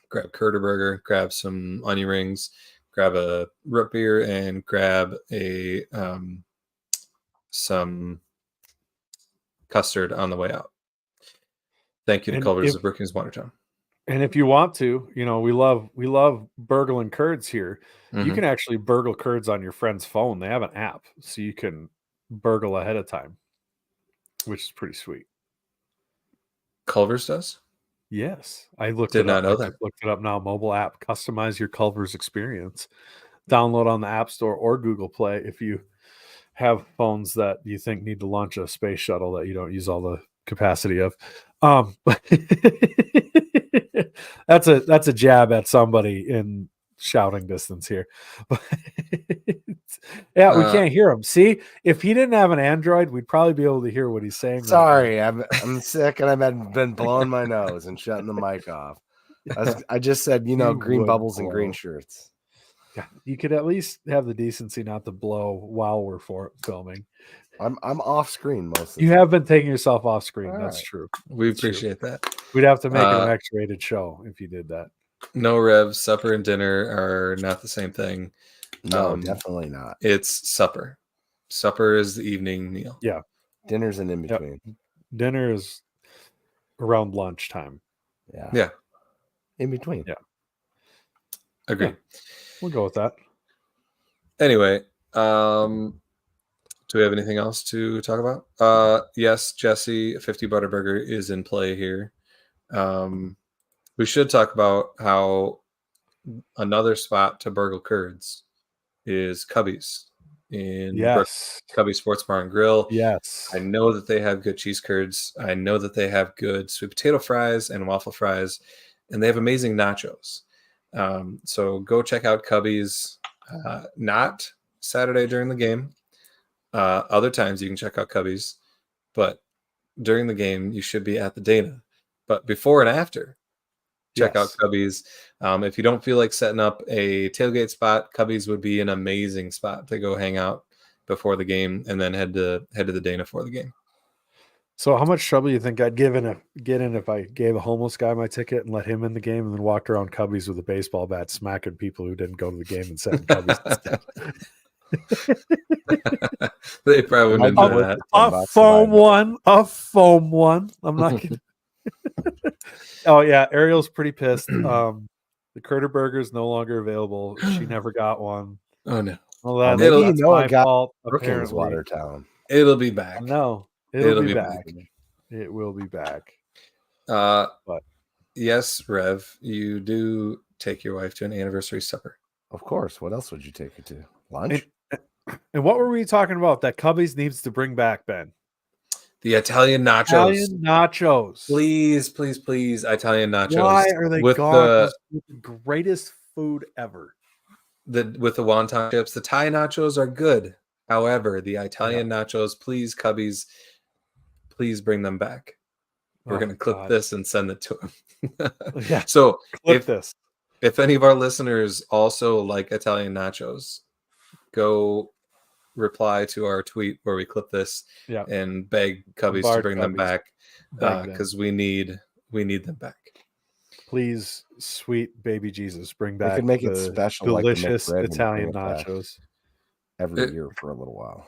grab Curter Burger, grab some onion rings, grab a root beer, and grab some custard on the way out. Thank you to Culver's of Brookings Watertown. And if you want to, we love burgling curds here. Mm-hmm. You can actually burgle curds on your friend's phone. They have an app, so you can burgle ahead of time, which is pretty sweet. Culver's does? Yes. I looked Did it up. not know that. Looked it up now. Mobile app. Customize your Culver's experience. Download on the App Store or Google Play if you have phones that you think need to launch a space shuttle that you don't use all the capacity of. That's a jab at somebody in shouting distance here. Yeah, we can't hear him. See, if he didn't have an Android, we'd probably be able to hear what he's saying. Sorry, I'm sick and I've been blowing my nose and shutting the mic off. I just said, green bubbles and green shirts. Yeah, you could at least have the decency not to blow while we're filming. I'm off screen most of the time. You have been taking yourself off screen. All That's right. true. We appreciate that. We'd have to make it an X-rated show if you did that. No, Rev, supper and dinner are not the same thing. No, definitely not. It's supper. Supper is the evening meal. Yeah. Dinner's an in-between. Yep. Dinner is around lunchtime. Yeah. Yeah. In between. Yeah. Agree. Yeah. We'll go with that. Anyway, do we have anything else to talk about? Yes, Jesse, 50 Butterburger is in play here. We should talk about how another spot to burgle curds is Cubby's in Cubby Sports Bar and Grill. Yes. I know that they have good cheese curds. I know that they have good sweet potato fries and waffle fries, and they have amazing nachos. So go check out Cubby's. Not Saturday during the game. Other times you can check out Cubby's, but during the game you should be at the Dana. But before and after, check out Cubby's. If you don't feel like setting up a tailgate spot, Cubby's would be an amazing spot to go hang out before the game and then head to the Dana for the game. So how much trouble do you think I'd get in if I gave a homeless guy my ticket and let him in the game and then walked around Cubby's with a baseball bat smacking people who didn't go to the game and sat in Cubby's instead? They probably wouldn't do that. A foam one. I'm not kidding. Oh yeah, Ariel's pretty pissed. The Curter Burger is no longer available. She never got one. Oh no. Well, that's my fault. Brookings Watertown. It'll be back. No, it'll be back. It will be back. But yes, Rev, you do take your wife to an anniversary supper. Of course. What else would you take her to? Lunch? And what were we talking about that Cubby's needs to bring back, Ben? The Italian nachos. Italian nachos. Please, please, please, Italian nachos. Why are they gone? The greatest food ever. With the wonton chips. The Thai nachos are good. However, the Italian nachos, please, Cubby's, please bring them back. We're going to clip this and send it to them. Yeah. So clip this. If any of our listeners also like Italian nachos, go reply to our tweet where we clip this Yeah. and beg Cubbies to Bombard bring them Cubbies. back Beg them. because we need them back. Please, sweet baby Jesus, bring They back could make it the special, like the delicious McBread and Italian bring it back nachos. every year for a little while.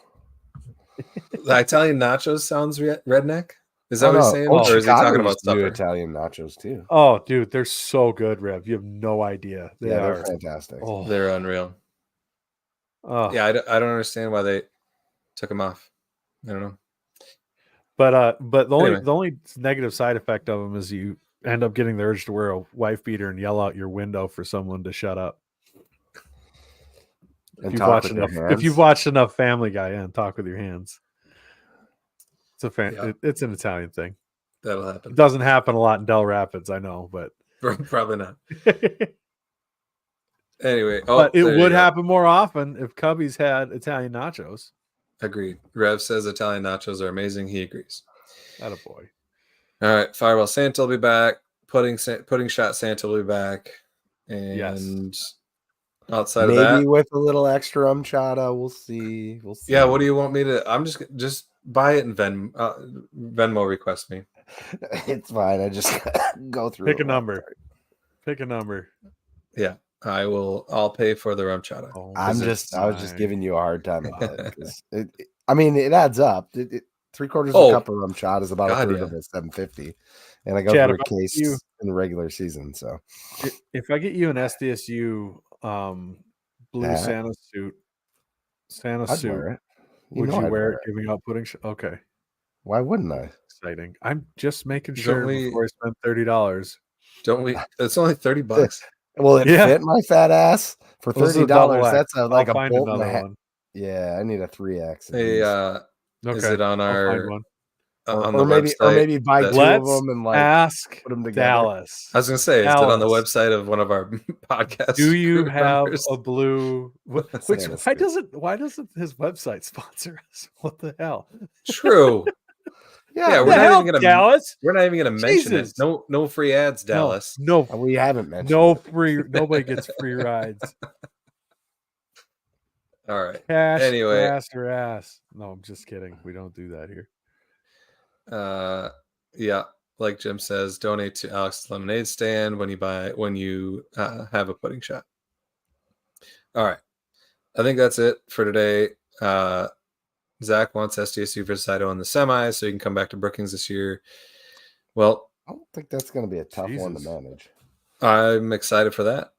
The Italian nachos sounds redneck. Is that Oh, what he's no. saying, Old or is he Chicago talking used about to do supper? Italian nachos too. Oh, dude, they're so good, Rev. You have no idea. They're fantastic. Oh, They're unreal. oh. Yeah, I don't understand why they took them off. I don't know. But the Anyway. only negative side effect of them is you end up getting the urge to wear a wife beater and yell out your window for someone to shut up. And If talk with your hands. if you've watched enough Family Guy, and talk with your hands. It's it's an Italian thing. That'll It happen. doesn't happen a lot in Del Rapids, I know, but Probably not. Anyway, but it there you would go. happen more often if Cubbies had Italian nachos. Agreed. Rev says Italian nachos are amazing. He agrees. Attaboy. All right, Fireball Santa will be back. Pudding Shot Santa will be back. And outside of maybe that, with a little extra umchata, we'll see. yeah. What do you want me to? I'm just buy it and Venmo request me. It's fine. I just go through. Pick a number. Pick a number. Yeah, I will. I'll pay for the rum chata. Oh, I was just giving you a hard time about it. 'Cause I mean, it adds up. 3/4 of a cup of rum chata is about a third of it, $7.50, and I go through a case in the regular season. So, if I get you an SDSU blue Santa suit, wear it. Would you wear it giving out pudding? Okay. Why wouldn't I? Exciting. I'm just making sure before I spend $30. Don't we? It's only $30. Will it fit my fat ass for $30? That's like a bolt and a half. Yeah, I need a 3X. Hey, is it on our on the website? Or maybe buy two of them and ask put them together. Dallas. I was gonna say, is it on the website of one of our podcasts? Do you have a blue? Why doesn't his website sponsor us? What the hell? True. Yeah, we're not even gonna mention it. No free ads, Dallas. No, we haven't mentioned. Nobody gets free rides. All right. Cash, anyway, ass. No, I'm just kidding. We don't do that here. Yeah, like Jim says, donate to Alex's lemonade stand when you have a pudding shot. All right, I think that's it for today. Zach wants SDSU versus Idaho in the semis, so you can come back to Brookings this year. Well, I don't think that's going to be a tough one to manage. I'm excited for that.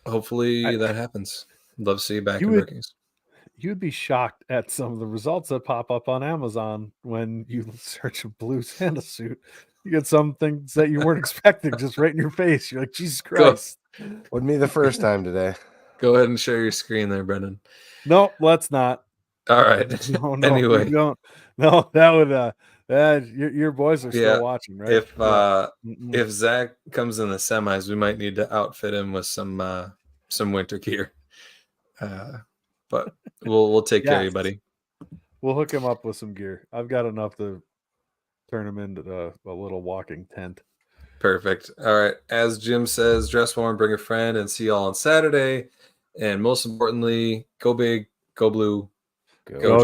Hopefully that happens. Love to see you back in Brookings. You'd be shocked at some of the results that pop up on Amazon when you search a blue Santa suit. You get some things that you weren't expecting just right in your face. You're like, Jesus Christ. Wouldn't be the first time today. Go ahead and share your screen there, Brendan. No, let's not. All right. No, anyway, don't. No, that would. Your boys are still watching, right? If Zach comes in the semis, we might need to outfit him with some winter gear. But we'll take care of you, buddy. We'll hook him up with some gear. I've got enough to turn him into a little walking tent. Perfect. All right. As Jim says, dress warm, bring a friend, and see you all on Saturday. And most importantly, go big, go blue, go